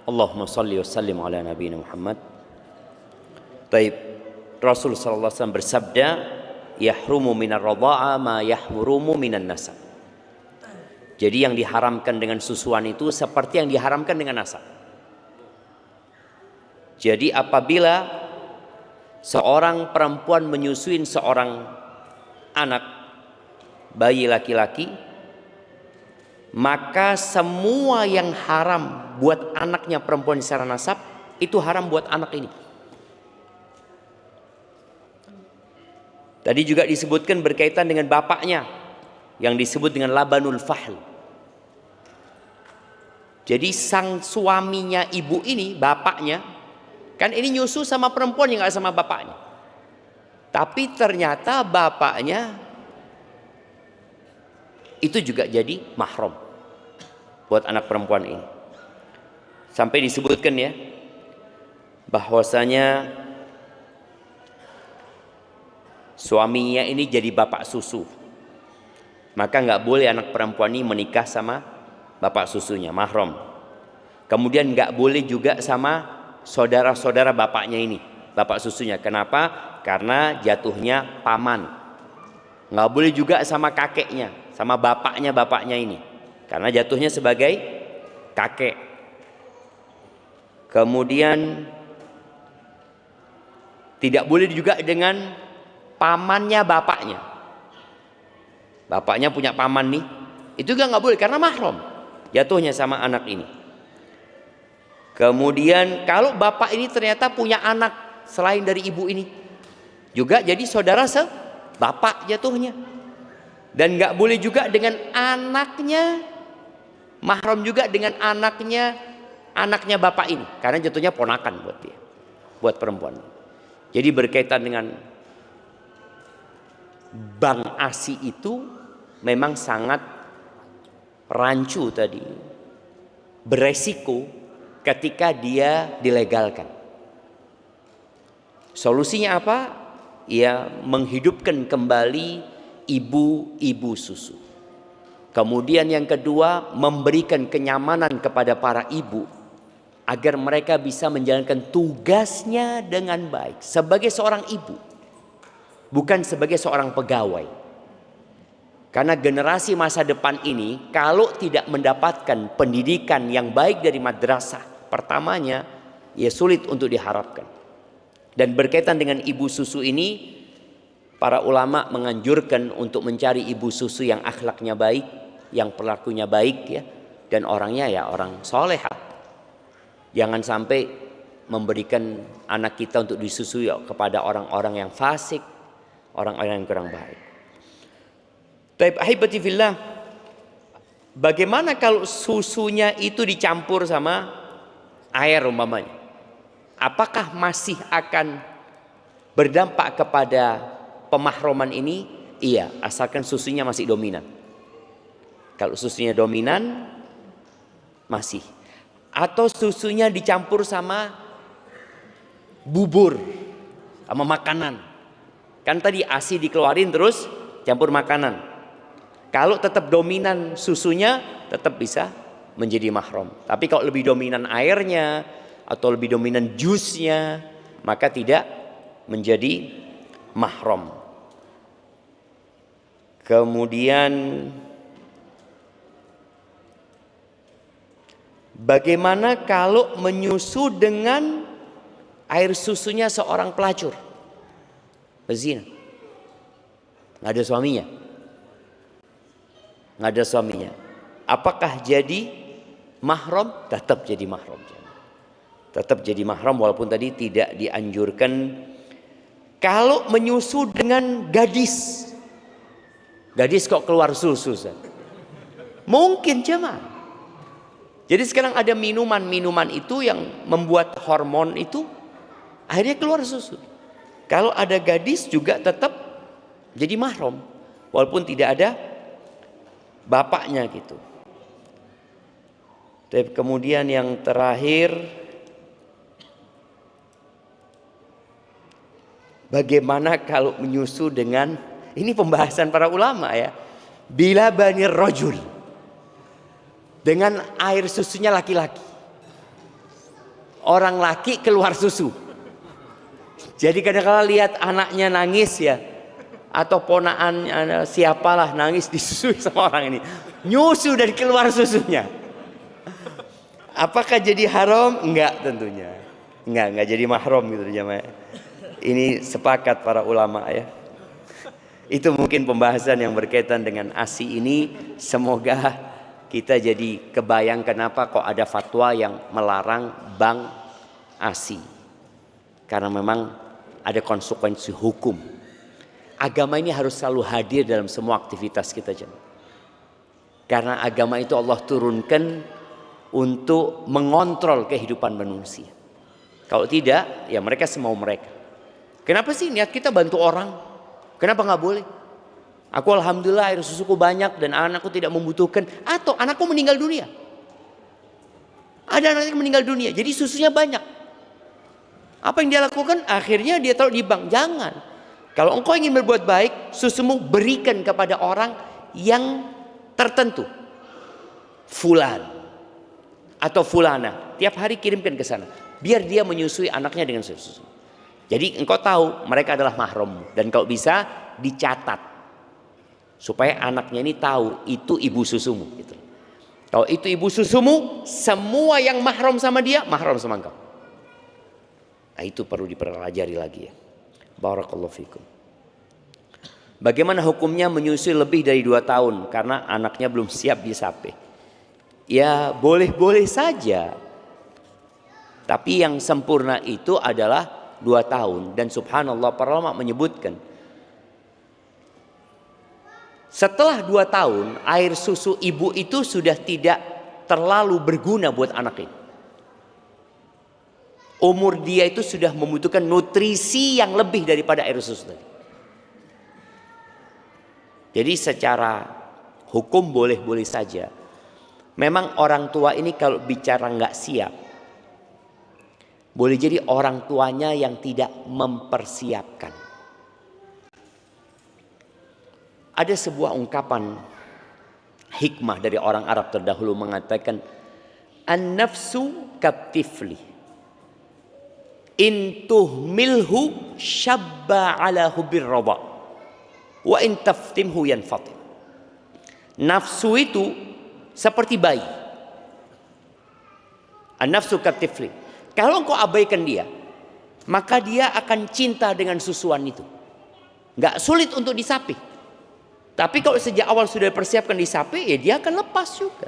Allahumma salli wa sallim ala nabiyina Muhammad. Taib. Rasul sallallahu alaihi wasallam bersabda, yahrumu minar radha'a ma yahrumu minan nasab. Jadi yang diharamkan dengan susuan itu seperti yang diharamkan dengan nasab. Jadi apabila seorang perempuan menyusuin seorang anak bayi laki-laki, maka semua yang haram buat anaknya perempuan secara nasab itu haram buat anak ini. Tadi juga disebutkan berkaitan dengan bapaknya yang disebut dengan labanul fahl. Jadi sang suaminya ibu ini, bapaknya, kan ini nyusu sama perempuan yang gak sama bapaknya. Tapi ternyata bapaknya itu juga jadi mahram buat anak perempuan ini. Sampai disebutkan ya, bahwasanya suaminya ini jadi bapak susu. Maka nggak boleh anak perempuan ini menikah sama bapak susunya, mahram. Kemudian nggak boleh juga sama saudara-saudara bapaknya ini, bapak susunya. Kenapa? Karena jatuhnya paman. Nggak boleh juga sama kakeknya, sama bapaknya ini, karena jatuhnya sebagai kakek. Kemudian tidak boleh juga dengan pamannya bapaknya. Bapaknya punya paman nih, itu juga nggak boleh karena mahram, jatuhnya sama anak ini. Kemudian kalau bapak ini ternyata punya anak selain dari ibu ini, juga jadi saudara sebapak jatuhnya. Dan nggak boleh juga dengan anaknya, mahram juga dengan anaknya bapak ini, karena jatuhnya ponakan buat dia, buat perempuan. Jadi berkaitan dengan bang asi itu memang sangat rancu tadi, beresiko ketika dia dilegalkan. Solusinya apa? Ya menghidupkan kembali ibu-ibu susu. Kemudian yang kedua, memberikan kenyamanan kepada para ibu agar mereka bisa menjalankan tugasnya dengan baik sebagai seorang ibu, bukan sebagai seorang pegawai. Karena generasi masa depan ini kalau tidak mendapatkan pendidikan yang baik dari madrasah pertamanya, ya sulit untuk diharapkan. Dan berkaitan dengan ibu susu ini, para ulama menganjurkan untuk mencari ibu susu yang akhlaknya baik, yang perilakunya baik ya, dan orangnya ya orang solehah. Jangan sampai memberikan anak kita untuk disusui kepada orang-orang yang fasik, orang-orang yang kurang baik. Taib ahibati fillah, bagaimana kalau susunya itu dicampur sama air umpamanya? Apakah masih akan berdampak kepada pemahroman ini? Iya, asalkan susunya masih dominan. Kalau susunya dominan masih. Atau susunya dicampur sama bubur, sama makanan. Kan tadi ASI dikeluarin terus campur makanan. Kalau tetap dominan susunya, tetap bisa menjadi mahram. Tapi kalau lebih dominan airnya atau lebih dominan jusnya, maka tidak menjadi mahram. Kemudian bagaimana kalau menyusu dengan air susunya seorang pelacur, pezina, nggak ada suaminya, apakah jadi mahram? Tetap jadi mahram, walaupun tadi tidak dianjurkan. Kalau menyusu dengan gadis kok keluar susu, mungkin jemaah. Jadi sekarang ada minuman itu yang membuat hormon itu akhirnya keluar susu. Kalau ada gadis juga tetap jadi mahram walaupun tidak ada bapaknya gitu. Dan kemudian yang terakhir, bagaimana kalau menyusu dengan, ini pembahasan para ulama ya, bila banir rajul, dengan air susunya laki-laki. Orang laki keluar susu. Jadi kadang-kadang lihat anaknya nangis ya, atau ponaan siapalah nangis disusui sama orang ini, nyusu dari keluar susunya. Apakah jadi haram? Enggak tentunya. Enggak jadi mahram gitu jamaah. Ini sepakat para ulama ya. Itu mungkin pembahasan yang berkaitan dengan ASI ini. Semoga kita jadi kebayang kenapa kok ada fatwa yang melarang bank ASI. Karena memang ada konsekuensi hukum. Agama ini harus selalu hadir dalam semua aktivitas kita jemaah. Karena agama itu Allah turunkan untuk mengontrol kehidupan manusia. Kalau tidak, ya mereka semau mereka. Kenapa sih niat kita bantu orang? Kenapa nggak boleh? Aku alhamdulillah air susuku banyak dan anakku tidak membutuhkan. Atau anakku meninggal dunia. Ada anak yang meninggal dunia, jadi susunya banyak. Apa yang dia lakukan? Akhirnya dia taruh di bank. Jangan. Kalau engkau ingin berbuat baik, susumu berikan kepada orang yang tertentu. Fulan atau fulana. Tiap hari kirimkan ke sana. Biar dia menyusui anaknya dengan susu. Jadi engkau tahu mereka adalah mahrammu. Dan kalau bisa dicatat. Supaya anaknya ini tahu itu ibu susumu. Gitu. Kalau itu ibu susumu, semua yang mahram sama dia, mahram sama engkau. Nah itu perlu dipelajari lagi ya. Barakallahu fikum. Bagaimana hukumnya menyusui lebih dari 2 tahun karena anaknya belum siap disape? Ya boleh-boleh saja. Tapi yang sempurna itu adalah 2 tahun. Dan subhanallah para ulama menyebutkan. Setelah 2 tahun air susu ibu itu sudah tidak terlalu berguna buat anak ini. Umur dia itu sudah membutuhkan nutrisi yang lebih daripada air susu tadi. Jadi secara hukum boleh-boleh saja. Memang orang tua ini kalau bicara nggak siap, boleh jadi orang tuanya yang tidak mempersiapkan. Ada sebuah ungkapan hikmah dari orang Arab terdahulu mengatakan, an-nafsu katifli. In tuhmilhu syabba ala hubir raba wa in taftimhu yanfatim. Nafsu itu seperti bayi. An-nafsu katifli. Kalau engkau abaikan dia, maka dia akan cinta dengan susuan itu. Enggak sulit untuk disapi. Tapi kalau sejak awal sudah dipersiapkan disapi, ya dia akan lepas juga.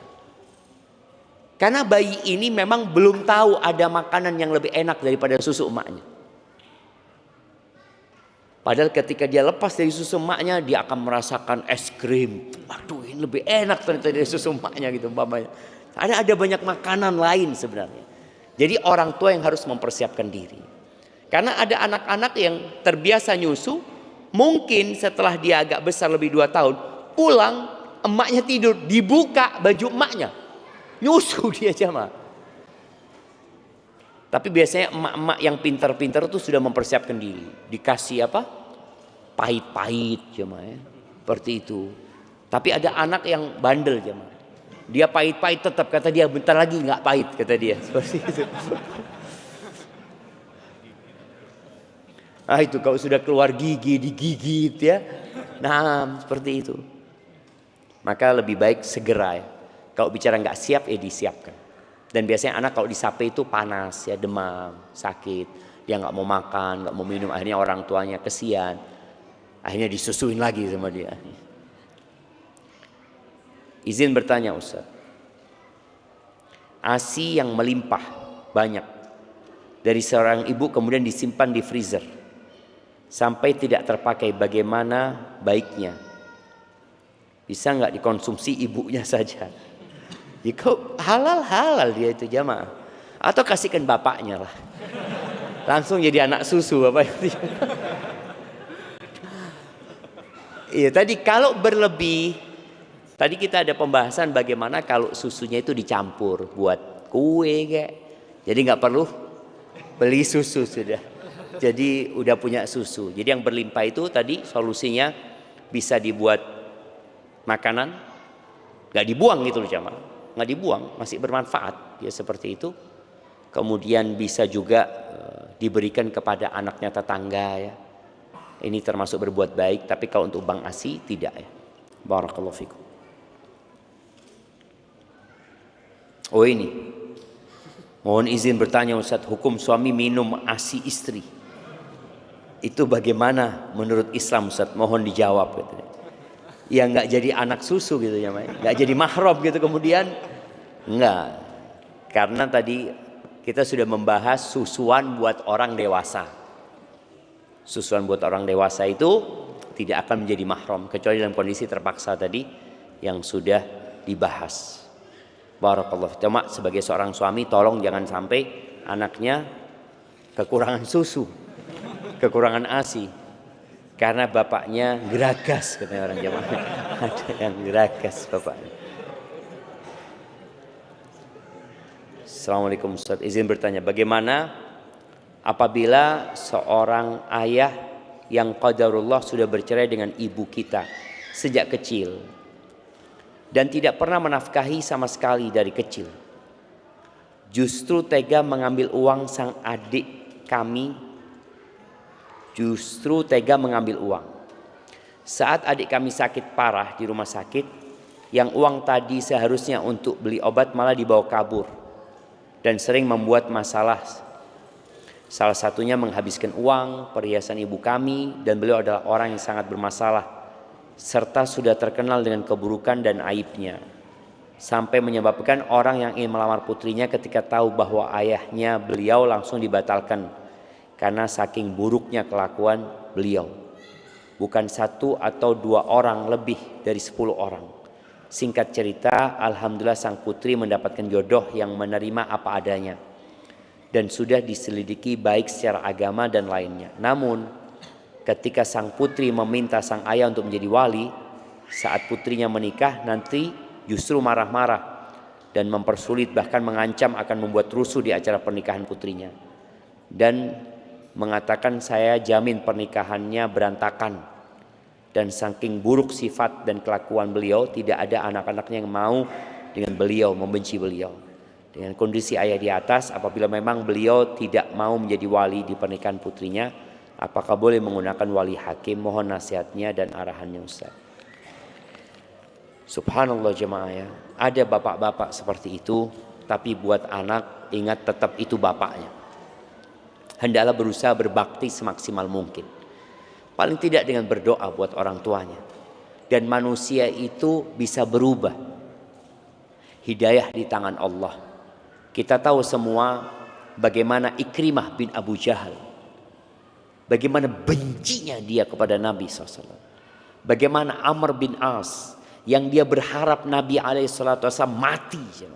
Karena bayi ini memang belum tahu ada makanan yang lebih enak daripada susu emaknya. Padahal ketika dia lepas dari susu emaknya, dia akan merasakan es krim. Waduh, ini lebih enak ternyata dari susu emaknya gitu. Ada banyak makanan lain sebenarnya. Jadi orang tua yang harus mempersiapkan diri. Karena ada anak-anak yang terbiasa nyusu, mungkin setelah dia agak besar lebih 2 tahun, pulang emaknya tidur, dibuka baju emaknya. Nyusu dia jamaah. Tapi biasanya emak-emak yang pintar-pintar itu sudah mempersiapkan diri. Dikasih apa? Pahit-pahit jamaah ya. Seperti itu. Tapi ada anak yang bandel jamaah. Dia pahit-pahit tetap, kata dia bentar lagi nggak pahit kata dia. Seperti itu. Ah itu kalau sudah keluar gigi digigit ya. Nah seperti itu. Maka lebih baik segera ya. Kalau bicara nggak siap, ya disiapkan. Dan biasanya anak kalau disape itu panas, ya demam, sakit. Dia nggak mau makan, nggak mau minum. Akhirnya orang tuanya kesian. Akhirnya disusuin lagi sama dia. Izin bertanya Ustaz. ASI yang melimpah banyak dari seorang ibu kemudian disimpan di freezer sampai tidak terpakai, bagaimana baiknya? Bisa nggak dikonsumsi ibunya saja? Jika halal dia itu jamaah. Atau kasihkan bapaknya lah. Langsung jadi anak susu apa itu. Iya tadi kalau berlebih. Tadi kita ada pembahasan bagaimana kalau susunya itu dicampur buat kue kayak. Jadi nggak perlu beli susu sudah. Jadi udah punya susu. Jadi yang berlimpah itu tadi solusinya bisa dibuat makanan, nggak dibuang gitu loh jamaah. nggak dibuang, masih bermanfaat ya seperti itu. Kemudian bisa juga diberikan kepada anaknya tetangga ya. Ini termasuk berbuat baik, tapi kalau untuk bank ASI tidak ya. Barakallahu fikum. Oh ini, mohon izin bertanya Ustaz, hukum suami minum ASI istri itu bagaimana menurut Islam Ustaz? Mohon dijawab gitu. Ya nggak jadi anak susu gitu ya, nggak jadi mahram gitu kemudian nggak, karena tadi kita sudah membahas susuan buat orang dewasa. Susuan buat orang dewasa itu tidak akan menjadi mahram kecuali dalam kondisi terpaksa tadi yang sudah dibahas. Barakallahu. Cuma sebagai seorang suami tolong jangan sampai anaknya kekurangan susu, kekurangan ASI, karena bapaknya geragas katanya orang Jawa. Ada yang geragas bapaknya. Assalamualaikum Ustaz, izin bertanya, bagaimana apabila seorang ayah yang qadarullah sudah bercerai dengan ibu kita sejak kecil dan tidak pernah menafkahi sama sekali dari kecil, justru tega mengambil uang sang adik kami, justru tega mengambil uang saat adik kami sakit parah di rumah sakit, yang uang tadi seharusnya untuk beli obat malah dibawa kabur dan sering membuat masalah. Salah satunya menghabiskan uang, perhiasan ibu kami, dan beliau adalah orang yang sangat bermasalah serta sudah terkenal dengan keburukan dan aibnya, sampai menyebabkan orang yang ingin melamar putrinya ketika tahu bahwa ayahnya beliau langsung dibatalkan karena saking buruknya kelakuan beliau. Bukan satu atau dua orang, lebih dari 10 orang. Singkat cerita, alhamdulillah sang putri mendapatkan jodoh yang menerima apa adanya dan sudah diselidiki baik secara agama dan lainnya. Namun ketika sang putri meminta sang ayah untuk menjadi wali saat putrinya menikah, nanti justru marah-marah dan mempersulit, bahkan mengancam akan membuat rusuh di acara pernikahan putrinya dan mengatakan saya jamin pernikahannya berantakan. Dan saking buruk sifat dan kelakuan beliau, tidak ada anak-anaknya yang mau dengan beliau, membenci beliau. Dengan kondisi ayah di atas, apabila memang beliau tidak mau menjadi wali di pernikahan putrinya, apakah boleh menggunakan wali hakim? Mohon nasihatnya dan arahannya Ustaz. Subhanallah jemaah ya, ada bapak-bapak seperti itu, tapi buat anak ingat tetap itu bapaknya. Hendaklah berusaha berbakti semaksimal mungkin. Paling tidak dengan berdoa buat orang tuanya. Dan manusia itu bisa berubah. Hidayah di tangan Allah. Kita tahu semua bagaimana Ikrimah bin Abu Jahal, bagaimana bencinya dia kepada Nabi SAW. Bagaimana Amr bin As yang dia berharap Nabi SAW mati.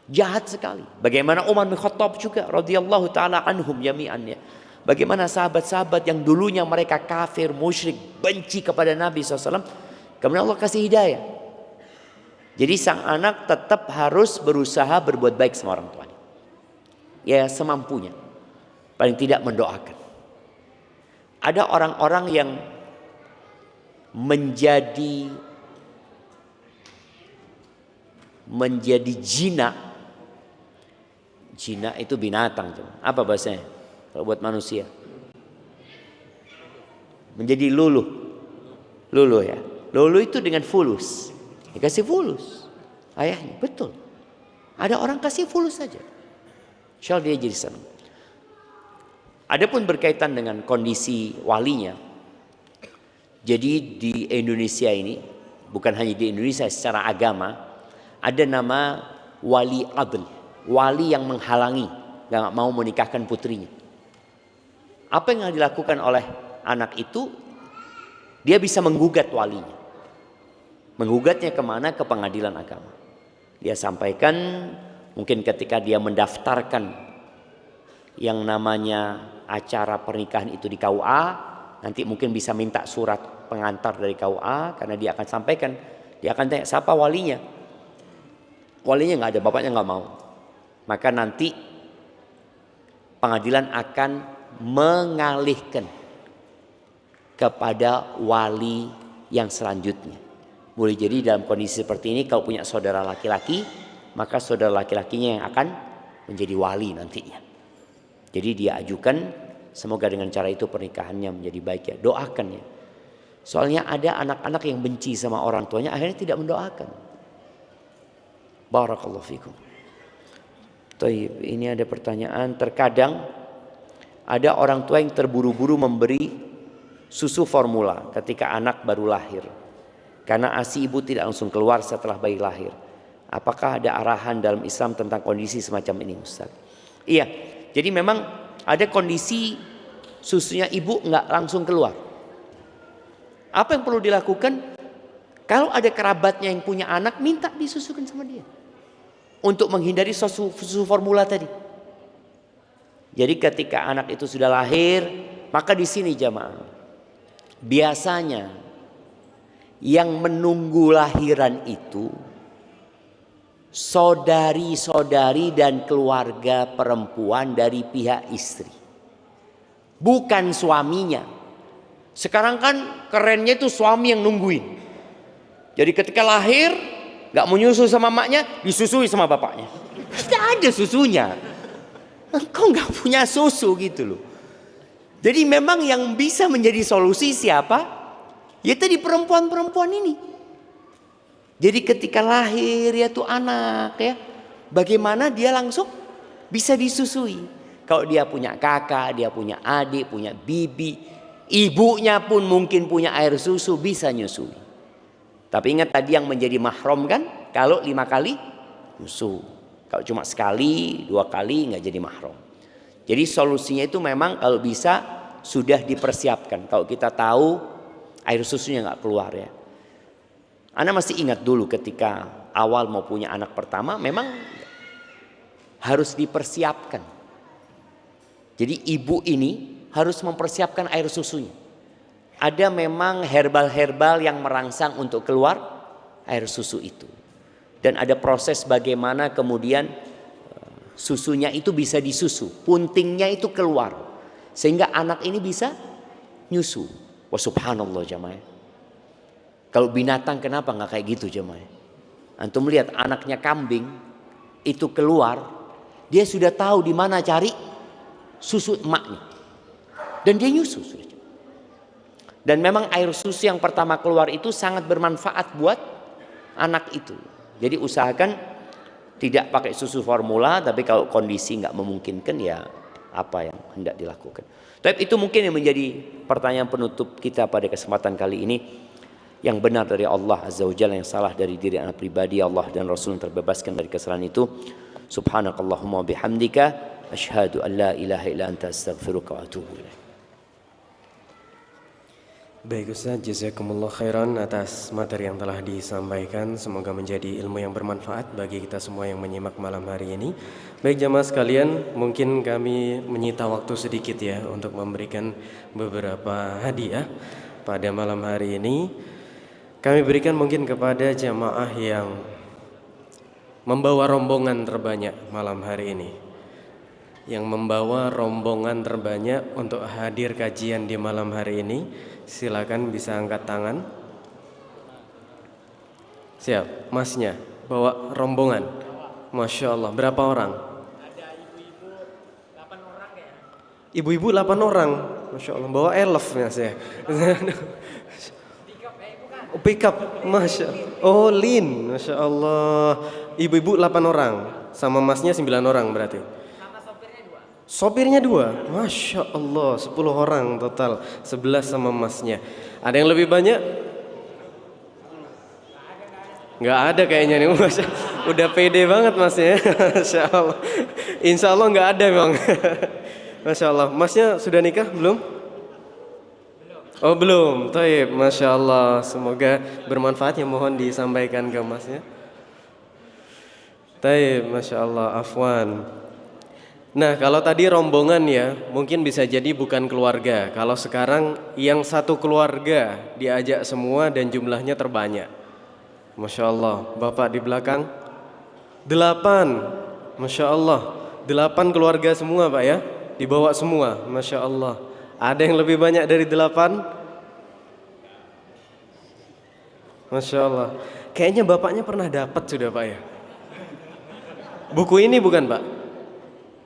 Jahat sekali. Bagaimana Umar bin Khattab juga radhiyallahu taala anhum jami'an ya. Bagaimana sahabat-sahabat yang dulunya mereka kafir, musyrik, benci kepada Nabi SAW, kemudian Allah kasih hidayah. Jadi sang anak tetap harus berusaha berbuat baik sama orang tuanya. Ya semampunya. Paling tidak mendoakan. Ada orang-orang yang menjadi jinak. Jinak itu binatang. Apa bahasanya? Kalau buat manusia menjadi luluh ya. Luluh itu dengan fulus, dikasih fulus ayahnya, betul. Ada orang kasih fulus saja, insya Allah dia jadi senang. Adapun berkaitan dengan kondisi walinya, jadi di Indonesia ini, bukan hanya di Indonesia, secara agama ada nama wali adl, wali yang menghalangi, nggak mau menikahkan putrinya. Apa yang dilakukan oleh anak itu? Dia bisa menggugat walinya. Menggugatnya kemana? Ke pengadilan agama. Dia sampaikan, mungkin ketika dia mendaftarkan yang namanya acara pernikahan itu di KUA, nanti mungkin bisa minta surat pengantar dari KUA, karena dia akan sampaikan, dia akan tanya siapa walinya. Walinya nggak ada, bapaknya nggak mau. Maka nanti pengadilan akan mengalihkan kepada wali yang selanjutnya. Boleh jadi dalam kondisi seperti ini kalau punya saudara laki-laki, maka saudara laki-lakinya yang akan menjadi wali nantinya. Jadi dia ajukan, semoga dengan cara itu pernikahannya menjadi baik ya. Doakan ya. Soalnya ada anak-anak yang benci sama orang tuanya, akhirnya tidak mendoakan. Barakallahu fikum. Taib, ini ada pertanyaan. Terkadang ada orang tua yang terburu-buru memberi susu formula ketika anak baru lahir, karena ASI ibu tidak langsung keluar setelah bayi lahir. Apakah ada arahan dalam Islam tentang kondisi semacam ini, Ustaz? Iya, jadi memang ada kondisi susunya ibu nggak langsung keluar. Apa yang perlu dilakukan? Kalau ada kerabatnya yang punya anak, minta disusukan sama dia, untuk menghindari susu formula tadi. Jadi ketika anak itu sudah lahir, maka di sini jamaah, biasanya yang menunggu lahiran itu saudari-saudari dan keluarga perempuan dari pihak istri, bukan suaminya. Sekarang kan kerennya itu suami yang nungguin. Jadi ketika lahir gak mau nyusu sama maknya, disusui sama bapaknya. Tidak ada susunya. Engkau gak punya susu gitu loh. Jadi memang yang bisa menjadi solusi siapa? Ya tadi perempuan-perempuan ini. Jadi ketika lahir ya tuh anak ya, bagaimana dia langsung bisa disusui. Kalau dia punya kakak, dia punya adik, punya bibi, ibunya pun mungkin punya air susu, bisa nyusui. Tapi ingat tadi yang menjadi mahram kan, kalau 5 kali nyusu. Kalau cuma sekali, 2 kali nggak jadi mahram. Jadi solusinya itu memang kalau bisa sudah dipersiapkan. Kalau kita tahu air susunya nggak keluar ya. Ana masih ingat dulu ketika awal mau punya anak pertama, memang harus dipersiapkan. Jadi ibu ini harus mempersiapkan air susunya. Ada memang herbal-herbal yang merangsang untuk keluar air susu itu. Dan ada proses bagaimana kemudian susunya itu bisa disusu, puntingnya itu keluar, sehingga anak ini bisa nyusu. Wah subhanallah jamaah. Kalau binatang kenapa nggak kayak gitu jamaah? Antum lihat anaknya kambing itu keluar, dia sudah tahu di mana cari susu emaknya, dan dia nyusu sudah. Dan memang air susu yang pertama keluar itu sangat bermanfaat buat anak itu. Jadi usahakan tidak pakai susu formula, tapi kalau kondisi nggak memungkinkan ya apa yang hendak dilakukan. Tapi itu mungkin yang menjadi pertanyaan penutup kita pada kesempatan kali ini. Yang benar dari Allah Azza wa Jalla, yang salah dari diri anak pribadi, Allah dan Rasul yang terbebaskan dari kesalahan itu. Subhanakallahumma bihamdika asyhadu an la ilaha illa anta astaghfiruka wa atubu ilaik. Baik Ustaz, jazakumullah khairan atas materi yang telah disampaikan. Semoga menjadi ilmu yang bermanfaat bagi kita semua yang menyimak malam hari ini. Baik jamaah sekalian, mungkin kami menyita waktu sedikit ya untuk memberikan beberapa hadiah pada malam hari ini. Kami berikan mungkin kepada jamaah yang membawa rombongan terbanyak malam hari ini, yang membawa rombongan terbanyak untuk hadir kajian di malam hari ini. Silakan bisa angkat tangan. Siap, masnya bawa rombongan. Masya Allah, berapa orang? Ada ibu-ibu 8 orang ya. Ibu-ibu 8 orang. Masya Allah, bawa elf mas ya. Oh, pick up, Masya Allah. Oh, lin, Masya Allah. Ibu-ibu 8 orang, sama masnya 9 orang berarti. Sama sopirnya 2. Sopirnya 2, Masya Allah, 10 orang total, 11 sama masnya. Ada yang lebih banyak? Nggak ada kayaknya nih, Masya. Udah pede banget masnya. Masya Allah. Insya Allah nggak ada memang. Masya Allah. Masnya sudah nikah belum? Oh belum, taib, Masya Allah. Semoga bermanfaat, yang mohon disampaikan ke masnya. Taib, Masya Allah, afwan. Nah kalau tadi rombongan ya, mungkin bisa jadi bukan keluarga. Kalau sekarang yang satu keluarga diajak semua dan jumlahnya terbanyak. Masya Allah, Bapak di belakang 8, Masya Allah, 8 keluarga semua Pak ya, dibawa semua, Masya Allah. Ada yang lebih banyak dari 8? Masya Allah. Kayaknya bapaknya pernah dapat sudah Pak ya. Buku ini bukan Pak?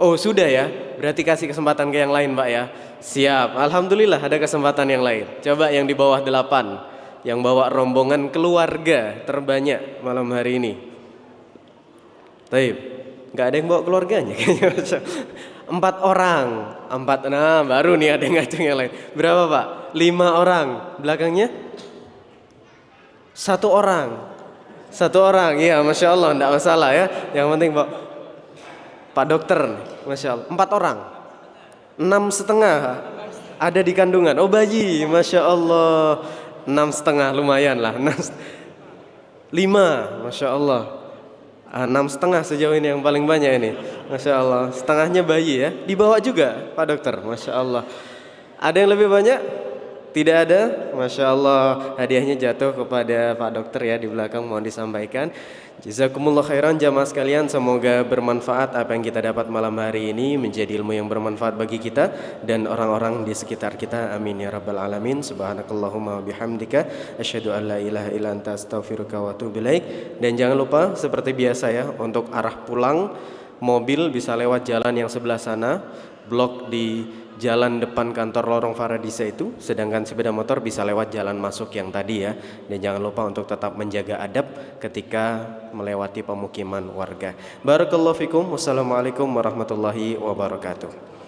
Oh sudah ya. Berarti kasih kesempatan ke yang lain Pak ya. Siap. Alhamdulillah ada kesempatan yang lain. Coba yang di bawah 8, yang bawa rombongan keluarga terbanyak malam hari ini. Taib. Nggak ada yang bawa keluarganya kayaknya. 4 orang. 4. Nah baru nih ada yang ngajeng yang lain. Berapa Pak? 5 orang. Belakangnya? 1 orang. 1 orang. Iya Masya Allah. Nggak masalah ya. Yang penting Pak Dokter. Masya Allah. 4 orang. 6,5 ada di kandungan. Oh bayi. Masya Allah. 6,5 lumayan lah. 5. Masya Allah. 6,5 sejauh ini yang paling banyak ini. Masya Allah. Setengahnya bayi ya. Dibawa juga Pak Dokter. Masya Allah. Ada yang lebih banyak? Tidak ada? Masya Allah. Hadiahnya jatuh kepada Pak Dokter ya di belakang, mohon disampaikan. Jazakumullah khairan jamaah sekalian. Semoga bermanfaat apa yang kita dapat malam hari ini, menjadi ilmu yang bermanfaat bagi kita dan orang-orang di sekitar kita. Amin ya rabbal alamin. Subhanakallahumma bihamdika asyhadu an la ilaha illa anta astaghfiruka wa atubu ilaik. Dan jangan lupa seperti biasa ya, untuk arah pulang mobil bisa lewat jalan yang sebelah sana, blok di jalan depan kantor Lorong Faradisa itu, sedangkan sepeda motor bisa lewat jalan masuk yang tadi ya. Dan jangan lupa untuk tetap menjaga adab ketika melewati pemukiman warga. Barakallahu fikum. Wassalamualaikum warahmatullahi wabarakatuh.